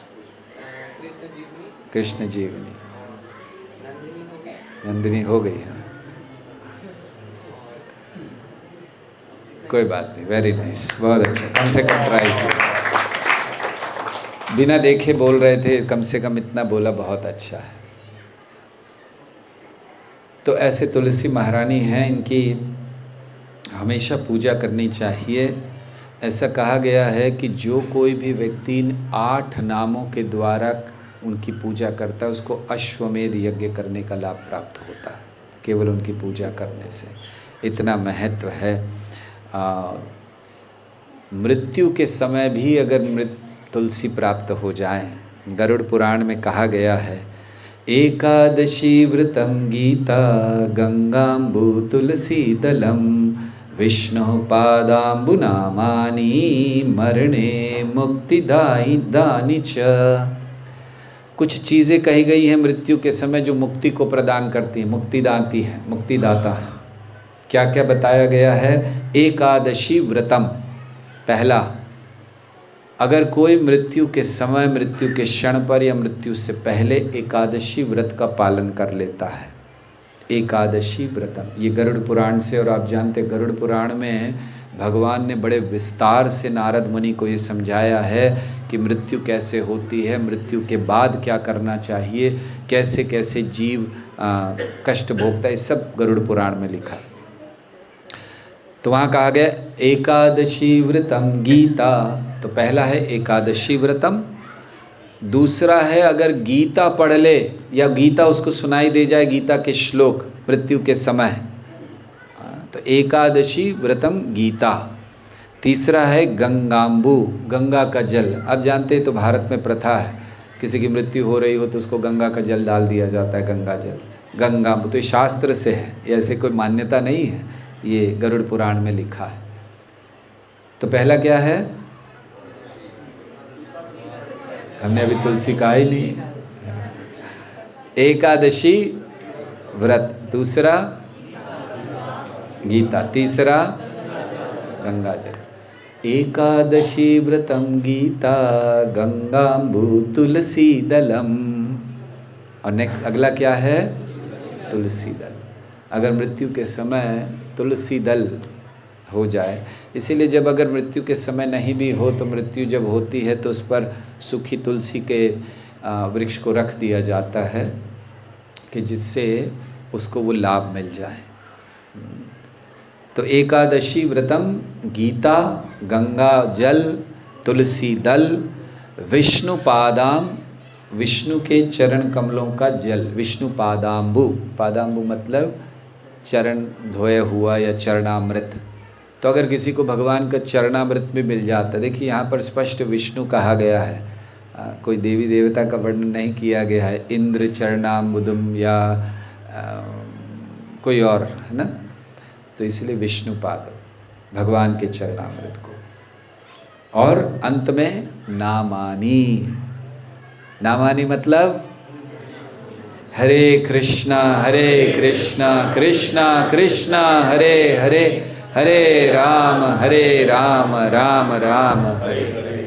कृष्ण जीवनी, कृष्ण जीवनी, नंदिनी हो गई, नंदिनी हो गई। हाँ, कोई बात नहीं, वेरी नाइस, बहुत अच्छा, कम से कम ट्राई किया। बिना देखे बोल रहे थे, कम से कम इतना बोला, बहुत अच्छा है। तो ऐसे तुलसी महारानी हैं, इनकी हमेशा पूजा करनी चाहिए। ऐसा कहा गया है कि जो कोई भी व्यक्ति इन 8 नामों के द्वारा उनकी पूजा करता है उसको अश्वमेध यज्ञ करने का लाभ प्राप्त होता है, केवल उनकी पूजा करने से। इतना महत्व है। मृत्यु के समय भी अगर तुलसी प्राप्त हो जाए, गरुड़ पुराण में कहा गया है, एकादशी व्रतम गीता गंगाम्बु तुलसी दलम विष्णु पादाम्बुनामानि मरणे मुक्तिदायिनी च। कुछ चीज़ें कही गई हैं मृत्यु के समय जो मुक्ति को प्रदान करती हैं, मुक्तिदाती है, मुक्तिदाता है। क्या क्या बताया गया है? एकादशी व्रतम, पहला, अगर कोई मृत्यु के समय, मृत्यु के क्षण पर या मृत्यु से पहले एकादशी व्रत का पालन कर लेता है, एकादशी व्रतम, ये गरुड़ पुराण से। और आप जानते गरुड़ पुराण में भगवान ने बड़े विस्तार से नारद मुनि को ये समझाया है कि मृत्यु कैसे होती है, मृत्यु के बाद क्या करना चाहिए, कैसे कैसे जीव कष्ट भोगता है, सब गरुड़ पुराण में लिखा है। तो वहाँ कहा गया एकादशी व्रतम गीता, तो पहला है एकादशी व्रतम। दूसरा है अगर गीता पढ़ ले या गीता उसको सुनाई दे जाए, गीता के श्लोक मृत्यु के समय, तो एकादशी व्रतम गीता। तीसरा है गंगाम्बु, गंगा का जल। आप जानते हैं तो भारत में प्रथा है, किसी की मृत्यु हो रही हो तो उसको गंगा का जल डाल दिया जाता है, गंगा जल, गंगाम्बु। तो ये शास्त्र से है, ऐसे कोई मान्यता नहीं है, ये गरुड़ पुराण में लिखा है। तो पहला क्या है? हमने अभी तुलसी कहा ही नहीं, एकादशी व्रत, दूसरा गीता, तीसरा गंगा जल। एकादशी व्रतम गीता गंगाम्बु तुलसी दलम। और नेक्स्ट अगला क्या है? तुलसी दल। अगर मृत्यु के समय तुलसी दल हो जाए। इसीलिए जब अगर मृत्यु के समय नहीं भी हो तो मृत्यु जब होती है तो उस पर सूखी तुलसी के वृक्ष को रख दिया जाता है कि जिससे उसको वो लाभ मिल जाए। तो एकादशी व्रतम गीता गंगा जल तुलसी दल विष्णु पादाम, विष्णु के चरण कमलों का जल, विष्णु पादाम्बु, पादाम्बु मतलब चरण धोया हुआ या चरणामृत। तो अगर किसी को भगवान का चरणामृत भी मिल जाता, देखिए यहाँ पर स्पष्ट विष्णु कहा गया है, कोई देवी देवता का वर्णन नहीं किया गया है, इंद्र चरणाम्बुदम या कोई और, है ना। तो इसलिए विष्णु पाद, भगवान के चरणामृत को। और अंत में नामानी, नामानी मतलब हरे कृष्णा कृष्णा कृष्णा हरे हरे, हरे राम राम राम हरे हरे।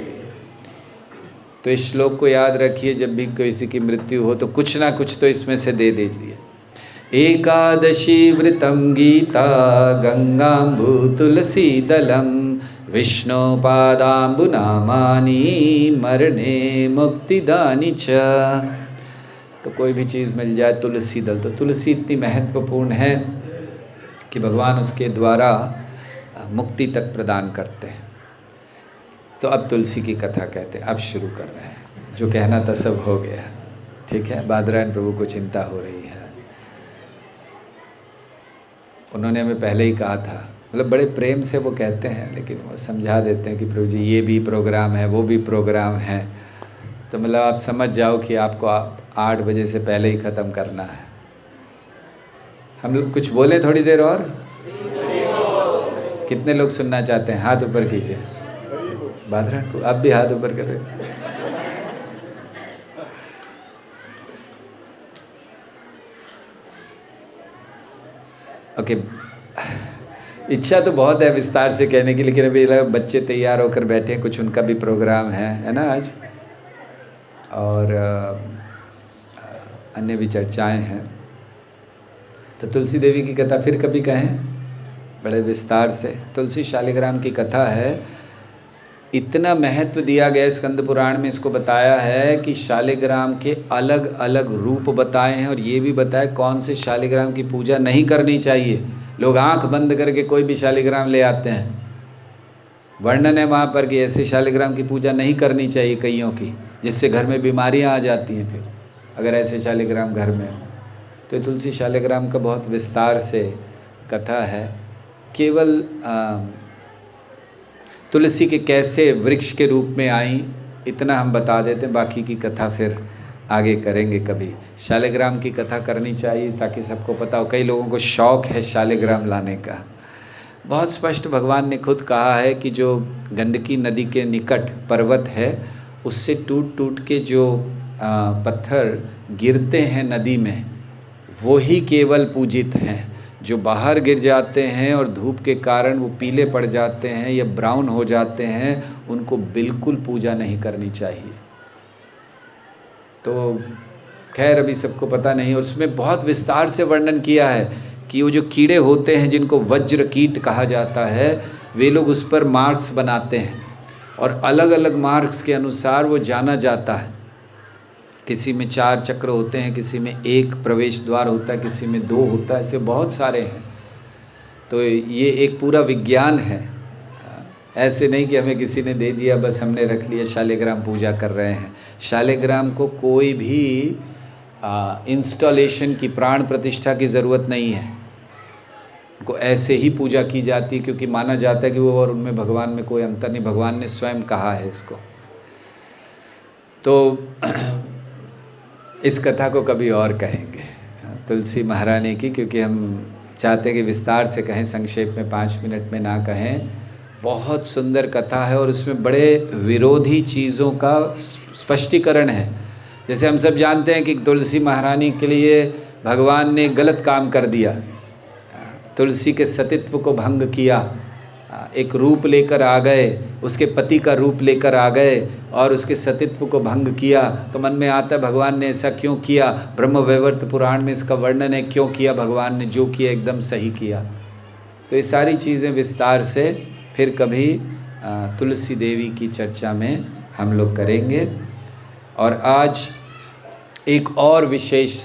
तो इस श्लोक को याद रखिए, जब भी किसी की मृत्यु हो तो कुछ ना कुछ तो इसमें से दे दीजिए। एकादशी व्रतम गीता गंगाम्बु तुलसी दलम विष्णु पादाम्बु नामानि मरणे मुक्तिदानि च। तो कोई भी चीज़ मिल जाए, तुलसी दल, तो तुलसी इतनी महत्वपूर्ण है कि भगवान उसके द्वारा मुक्ति तक प्रदान करते हैं। तो अब तुलसी की कथा कहते हैं, अब शुरू कर रहे हैं। जो कहना था सब हो गया, ठीक है। बादरायण प्रभु को चिंता हो रही है, उन्होंने हमें पहले ही कहा था, मतलब बड़े प्रेम से वो कहते हैं, लेकिन वो समझा देते हैं कि प्रभु जी ये भी प्रोग्राम है, वो भी प्रोग्राम है। तो मतलब आप समझ जाओ कि आपको 8 बजे से पहले ही ख़त्म करना है। हम लोग कुछ बोले थोड़ी देर और? कितने लोग सुनना चाहते हैं? हाथ ऊपर कीजिए। बादरायण आप भी हाथ ऊपर करें। ओके, इच्छा तो बहुत है विस्तार से कहने की, लेकिन अभी बच्चे तैयार होकर बैठे हैं, कुछ उनका भी प्रोग्राम है ना आज, और अन्य भी चर्चाएं हैं। तो तुलसी देवी की कथा फिर कभी कहें बड़े विस्तार से। तुलसी शालिग्राम की कथा है, इतना महत्व दिया गया स्कंद पुराण में, इसको बताया है कि शालिग्राम के अलग अलग रूप बताए हैं, और ये भी बताया कौन से शालिग्राम की पूजा नहीं करनी चाहिए। लोग आंख बंद करके कोई भी शालिग्राम ले आते हैं, वर्णन है वहाँ पर कि ऐसे शालिग्राम की पूजा नहीं करनी चाहिए कईयों की, जिससे घर में बीमारियाँ आ जाती हैं फिर अगर ऐसे शालिग्राम घर में हो। तो तुलसी शालिग्राम का बहुत विस्तार से कथा है। केवल तुलसी के कैसे वृक्ष के रूप में आई इतना हम बता देते हैं, बाकी की कथा फिर आगे करेंगे कभी। शालिग्राम की कथा करनी चाहिए ताकि सबको पता हो। कई लोगों को शौक़ है शालिग्राम लाने का। बहुत स्पष्ट भगवान ने खुद कहा है कि जो गंडकी नदी के निकट पर्वत है, उससे टूट टूट के जो पत्थर गिरते हैं नदी में, वो ही केवल पूजित हैं। जो बाहर गिर जाते हैं और धूप के कारण वो पीले पड़ जाते हैं या ब्राउन हो जाते हैं, उनको बिल्कुल पूजा नहीं करनी चाहिए। तो खैर अभी सबको पता नहीं, और उसमें बहुत विस्तार से वर्णन किया है कि वो जो कीड़े होते हैं जिनको वज्र कीट कहा जाता है, वे लोग उस पर मार्क्स बनाते हैं, और अलग अलग मार्क्स के अनुसार वो जाना जाता है। किसी में 4 चक्र होते हैं, किसी में 1 प्रवेश द्वार होता है, किसी में 2 होता है, ऐसे बहुत सारे हैं। तो ये एक पूरा विज्ञान है, ऐसे नहीं कि हमें किसी ने दे दिया बस हमने रख लिया शालिग्राम पूजा कर रहे हैं। शालिग्राम को कोई भी इंस्टॉलेशन की, प्राण प्रतिष्ठा की ज़रूरत नहीं है, को ऐसे ही पूजा की जाती है, क्योंकि माना जाता है कि वो और उनमें भगवान में कोई अंतर नहीं, भगवान ने स्वयं कहा है इसको। तो इस कथा को कभी और कहेंगे तुलसी महारानी की, क्योंकि हम चाहते हैं कि विस्तार से कहें, संक्षेप में 5 मिनट में ना कहें। बहुत सुंदर कथा है और उसमें बड़े विरोधी चीज़ों का स्पष्टीकरण है। जैसे हम सब जानते हैं कि तुलसी महारानी के लिए भगवान ने गलत काम कर दिया, तुलसी के सतीत्व को भंग किया, एक रूप लेकर आ गए, उसके पति का रूप लेकर आ गए और उसके सतीत्व को भंग किया। तो मन में आता है भगवान ने ऐसा क्यों किया। ब्रह्मवैवर्त पुराण में इसका वर्णन है क्यों किया भगवान ने, जो किया एकदम सही किया। तो ये सारी चीज़ें विस्तार से फिर कभी तुलसी देवी की चर्चा में हम लोग करेंगे। और आज एक और विशेष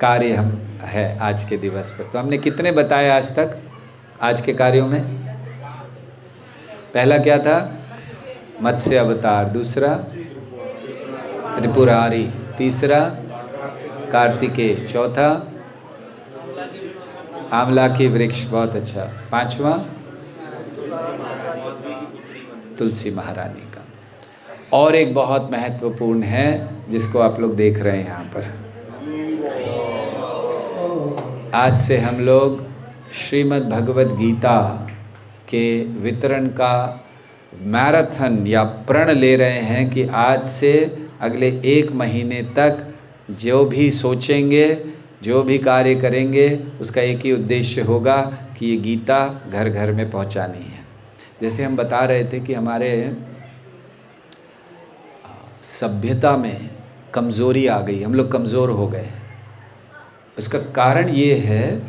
कार्य हम है आज के दिवस पर। तो हमने कितने बताए आज तक आज के कार्यों में? पहला क्या था? मत्स्य अवतार, दूसरा त्रिपुरारी, तीसरा कार्तिकेय, चौथा आंवला की वृक्ष, बहुत अच्छा, पांचवा तुलसी महारानी का। और एक बहुत महत्वपूर्ण है जिसको आप लोग देख रहे हैं यहाँ पर। आज से हम लोग श्रीमद् भगवद गीता के वितरण का मैराथन या प्रण ले रहे हैं कि आज से अगले 1 महीने तक जो भी सोचेंगे, जो भी कार्य करेंगे, उसका एक ही उद्देश्य होगा कि ये गीता घर घर में पहुंचानी है। जैसे हम बता रहे थे कि हमारे सभ्यता में कमज़ोरी आ गई, हम लोग कमज़ोर हो गए। उसका कारण ये है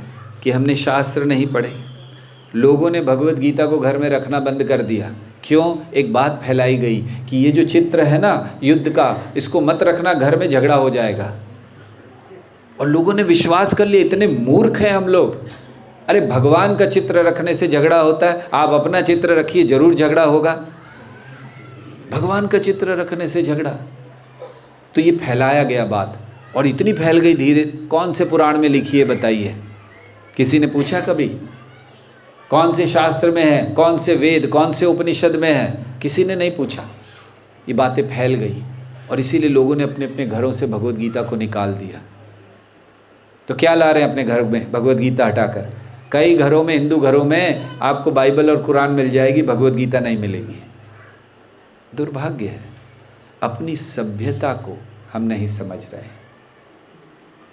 कि हमने शास्त्र नहीं पढ़े। लोगों ने भगवद गीता को घर में रखना बंद कर दिया। क्यों? एक बात फैलाई गई कि ये जो चित्र है ना युद्ध का, इसको मत रखना, घर में झगड़ा हो जाएगा। और लोगों ने विश्वास कर लिया। इतने मूर्ख हैं हम लोग। अरे भगवान का चित्र रखने से झगड़ा होता है? आप अपना चित्र रखिए, जरूर झगड़ा होगा। भगवान का चित्र रखने से झगड़ा, तो ये फैलाया गया बात, और इतनी फैल गई धीरे। कौन से पुराण में लिखी है बताइए? किसी ने पूछा कभी? कौन से शास्त्र में है? कौन से वेद, कौन से उपनिषद में है? किसी ने नहीं पूछा। ये बातें फैल गई और इसीलिए लोगों ने अपने अपने घरों से भगवद गीता को निकाल दिया। तो क्या ला रहे हैं अपने घर में भगवद गीता हटाकर? कई घरों में, हिंदू घरों में आपको बाइबल और कुरान मिल जाएगी, भगवद गीता नहीं मिलेगी। दुर्भाग्य है, अपनी सभ्यता को हम नहीं समझ रहे।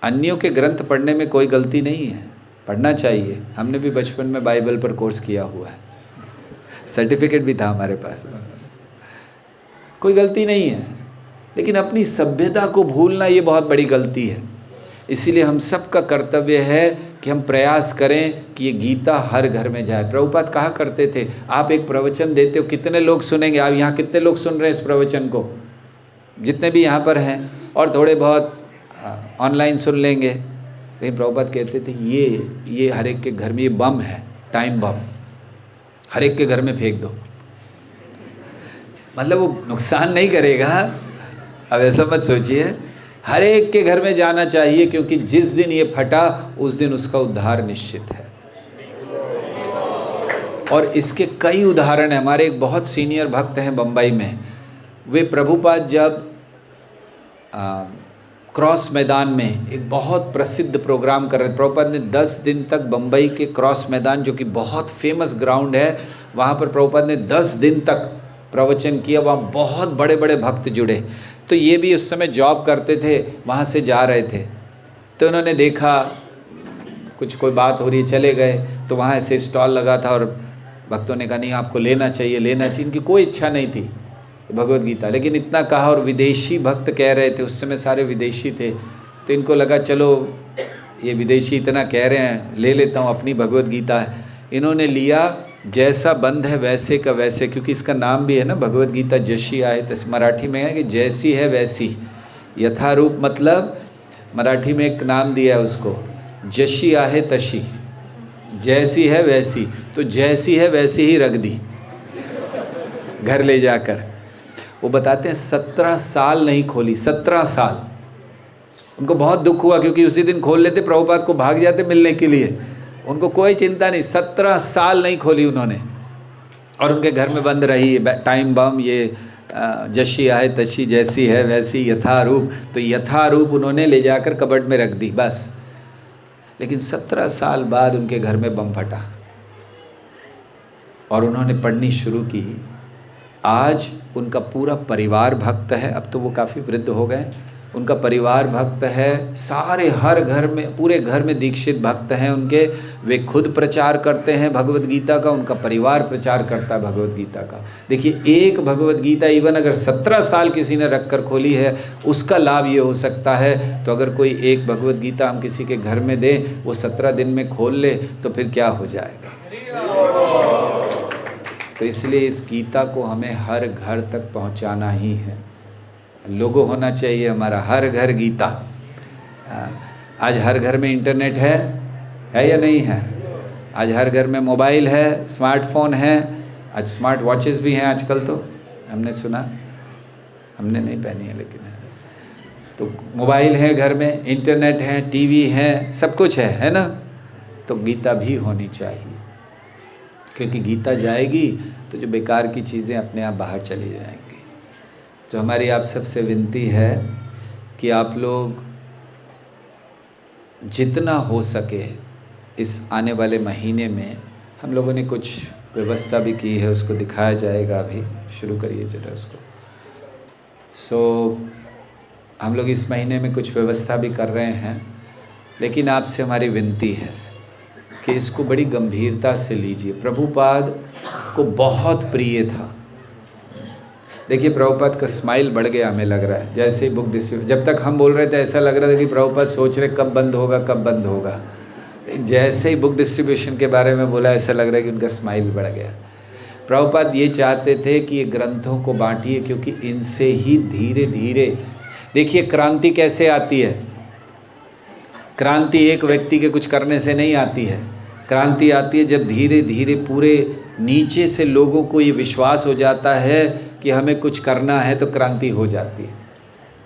अन्यों के ग्रंथ पढ़ने में कोई गलती नहीं है, पढ़ना चाहिए। हमने भी बचपन में बाइबल पर कोर्स किया हुआ है, सर्टिफिकेट भी था हमारे पास, कोई गलती नहीं है। लेकिन अपनी सभ्यता को भूलना ये बहुत बड़ी गलती है। इसीलिए हम सबका कर्तव्य है कि हम प्रयास करें कि ये गीता हर घर में जाए। प्रभुपाद कहा करते थे, आप एक प्रवचन देते हो, कितने लोग सुनेंगे? आप यहाँ कितने लोग सुन रहे हैं इस प्रवचन को? जितने भी यहाँ पर हैं, और थोड़े बहुत ऑनलाइन सुन लेंगे। लेकिन प्रभुपाद कहते थे ये हर एक के घर में, ये बम है, टाइम बम, हर एक के घर में फेंक दो। मतलब वो नुकसान नहीं करेगा, अब ऐसा मत सोचिए। हर एक के घर में जाना चाहिए, क्योंकि जिस दिन ये फटा उस दिन उसका उद्धार निश्चित है। और इसके कई उदाहरण हैं। हमारे एक बहुत सीनियर भक्त हैं बम्बई में, वे प्रभुपाद जब क्रॉस मैदान में एक बहुत प्रसिद्ध प्रोग्राम कर रहे थे। प्रभुपाद ने 10 दिन तक बम्बई के क्रॉस मैदान, जो कि बहुत फेमस ग्राउंड है, वहाँ पर प्रभुपाद ने 10 दिन तक प्रवचन किया। वहाँ बहुत बड़े बड़े भक्त जुड़े। तो ये भी उस समय जॉब करते थे, वहाँ से जा रहे थे, तो उन्होंने देखा कुछ कोई बात हो रही है, चले गए। तो वहाँ ऐसे स्टॉल लगा था और भक्तों ने कहा नहीं आपको लेना चाहिए, लेना चाहिए। इनकी कोई इच्छा नहीं थी भगवद गीता, लेकिन इतना कहा, और विदेशी भक्त कह रहे थे, उस समय सारे विदेशी थे। तो इनको लगा चलो ये विदेशी इतना कह रहे हैं, ले लेता हूँ, अपनी भगवद गीता है। इन्होंने लिया, जैसा बंद है वैसे का वैसे, क्योंकि इसका नाम भी है ना भगवद गीता जशी आहे तशी। मराठी में है कि जैसी है वैसी, यथारूप, मतलब मराठी में एक नाम दिया है उसको, जशी आहे तशी, जैसी है वैसी। तो जैसी है वैसी ही रख दी घर ले जाकर। वो बताते हैं 17 साल नहीं खोली, 17 साल। उनको बहुत दुख हुआ, क्योंकि उसी दिन खोल लेते, प्रभुपाद को भाग जाते मिलने के लिए, उनको कोई चिंता नहीं। 17 साल नहीं खोली उन्होंने, और उनके घर में बंद रही टाइम बम, ये जशी आहे तशी, जैसी है वैसी, यथारूप। तो यथारूप उन्होंने ले जाकर कबर्ड में रख दी बस। लेकिन 17 साल बाद उनके घर में बम फटा और उन्होंने पढ़नी शुरू की। आज उनका पूरा परिवार भक्त है। अब तो वो काफ़ी वृद्ध हो गए, उनका परिवार भक्त है, सारे हर घर में, पूरे घर में दीक्षित भक्त हैं उनके। वे खुद प्रचार करते हैं भगवद गीता का, उनका परिवार प्रचार करता है भगवद गीता का। देखिए, एक भगवद गीता इवन अगर 17 साल किसी ने रख कर खोली है, उसका लाभ ये हो सकता है। तो अगर कोई एक भगवद गीता हम किसी के घर में दें, वो 17 दिन में खोल ले, तो फिर क्या हो जाएगा। तो इसलिए इस गीता को हमें हर घर तक पहुंचाना ही है। लोगो होना चाहिए हमारा हर घर गीता। आज हर घर में इंटरनेट है या नहीं है? आज हर घर में मोबाइल है, स्मार्टफोन है, आज स्मार्ट वॉचेस भी हैं आजकल। तो हमने सुना, हमने नहीं पहनी है लेकिन है। तो मोबाइल है घर में, इंटरनेट है, टीवी है, सब कुछ है ना। तो गीता भी होनी चाहिए, क्योंकि गीता जाएगी तो जो बेकार की चीज़ें अपने आप बाहर चली जाएंगी। तो हमारी आप सबसे विनती है कि आप लोग जितना हो सके इस आने वाले महीने में, हम लोगों ने कुछ व्यवस्था भी की है, उसको दिखाया जाएगा। अभी शुरू करिए जरा उसको। हम लोग इस महीने में कुछ व्यवस्था भी कर रहे हैं, लेकिन आपसे हमारी विनती है कि इसको बड़ी गंभीरता से लीजिए। प्रभुपाद को बहुत प्रिय था। देखिए, प्रभुपाद का स्माइल बढ़ गया, हमें लग रहा है। जैसे ही बुक डिस्ट्रीब्यूशन, जब तक हम बोल रहे थे ऐसा लग रहा था कि प्रभुपाद सोच रहे कब बंद होगा, कब बंद होगा। जैसे ही बुक डिस्ट्रीब्यूशन के बारे में बोला, ऐसा लग रहा है कि उनका स्माइल बढ़ गया। प्रभुपाद ये चाहते थे कि ये ग्रंथों को बांटिए, क्योंकि इनसे ही धीरे धीरे, देखिए क्रांति कैसे आती है। क्रांति एक व्यक्ति के कुछ करने से नहीं आती है। क्रांति आती है जब धीरे धीरे पूरे नीचे से लोगों को ये विश्वास हो जाता है कि हमें कुछ करना है, तो क्रांति हो जाती है।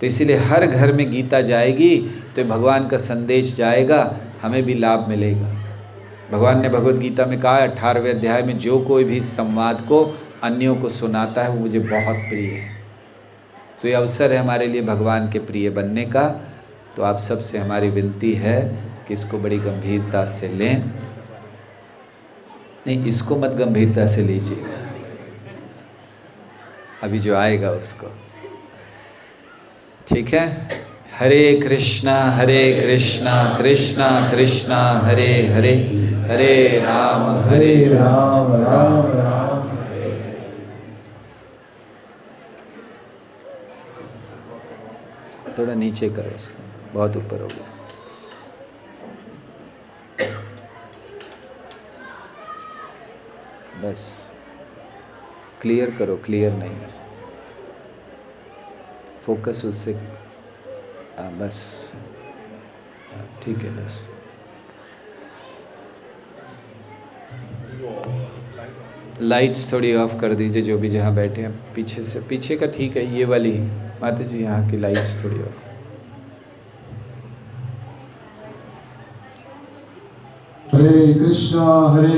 तो इसीलिए हर घर में गीता जाएगी तो भगवान का संदेश जाएगा, हमें भी लाभ मिलेगा। भगवान ने भगवद गीता में कहा 18वें अध्याय में, जो कोई भी इस संवाद को अन्यों को सुनाता है वो मुझे बहुत प्रिय है। तो ये अवसर है हमारे लिए भगवान के प्रिय बनने का। तो आप सबसे हमारी विनती है कि इसको बड़ी गंभीरता से लें। नहीं, इसको मत गंभीरता से लीजिएगा, अभी जो आएगा उसको, ठीक है। हरे कृष्णा कृष्णा कृष्णा हरे हरे, हरे राम राम राम हरे। थोड़ा नीचे करो उसको, बहुत ऊपर हो गया। बस क्लियर करो, क्लियर नहीं, फोकस उससे, बस ठीक है। बस लाइट्स थोड़ी ऑफ कर दीजिए, जो भी जहाँ बैठे हैं। पीछे से, पीछे का ठीक है, ये वाली माता जी, यहाँ की लाइट्स थोड़ी ऑफ। हरे कृष्णा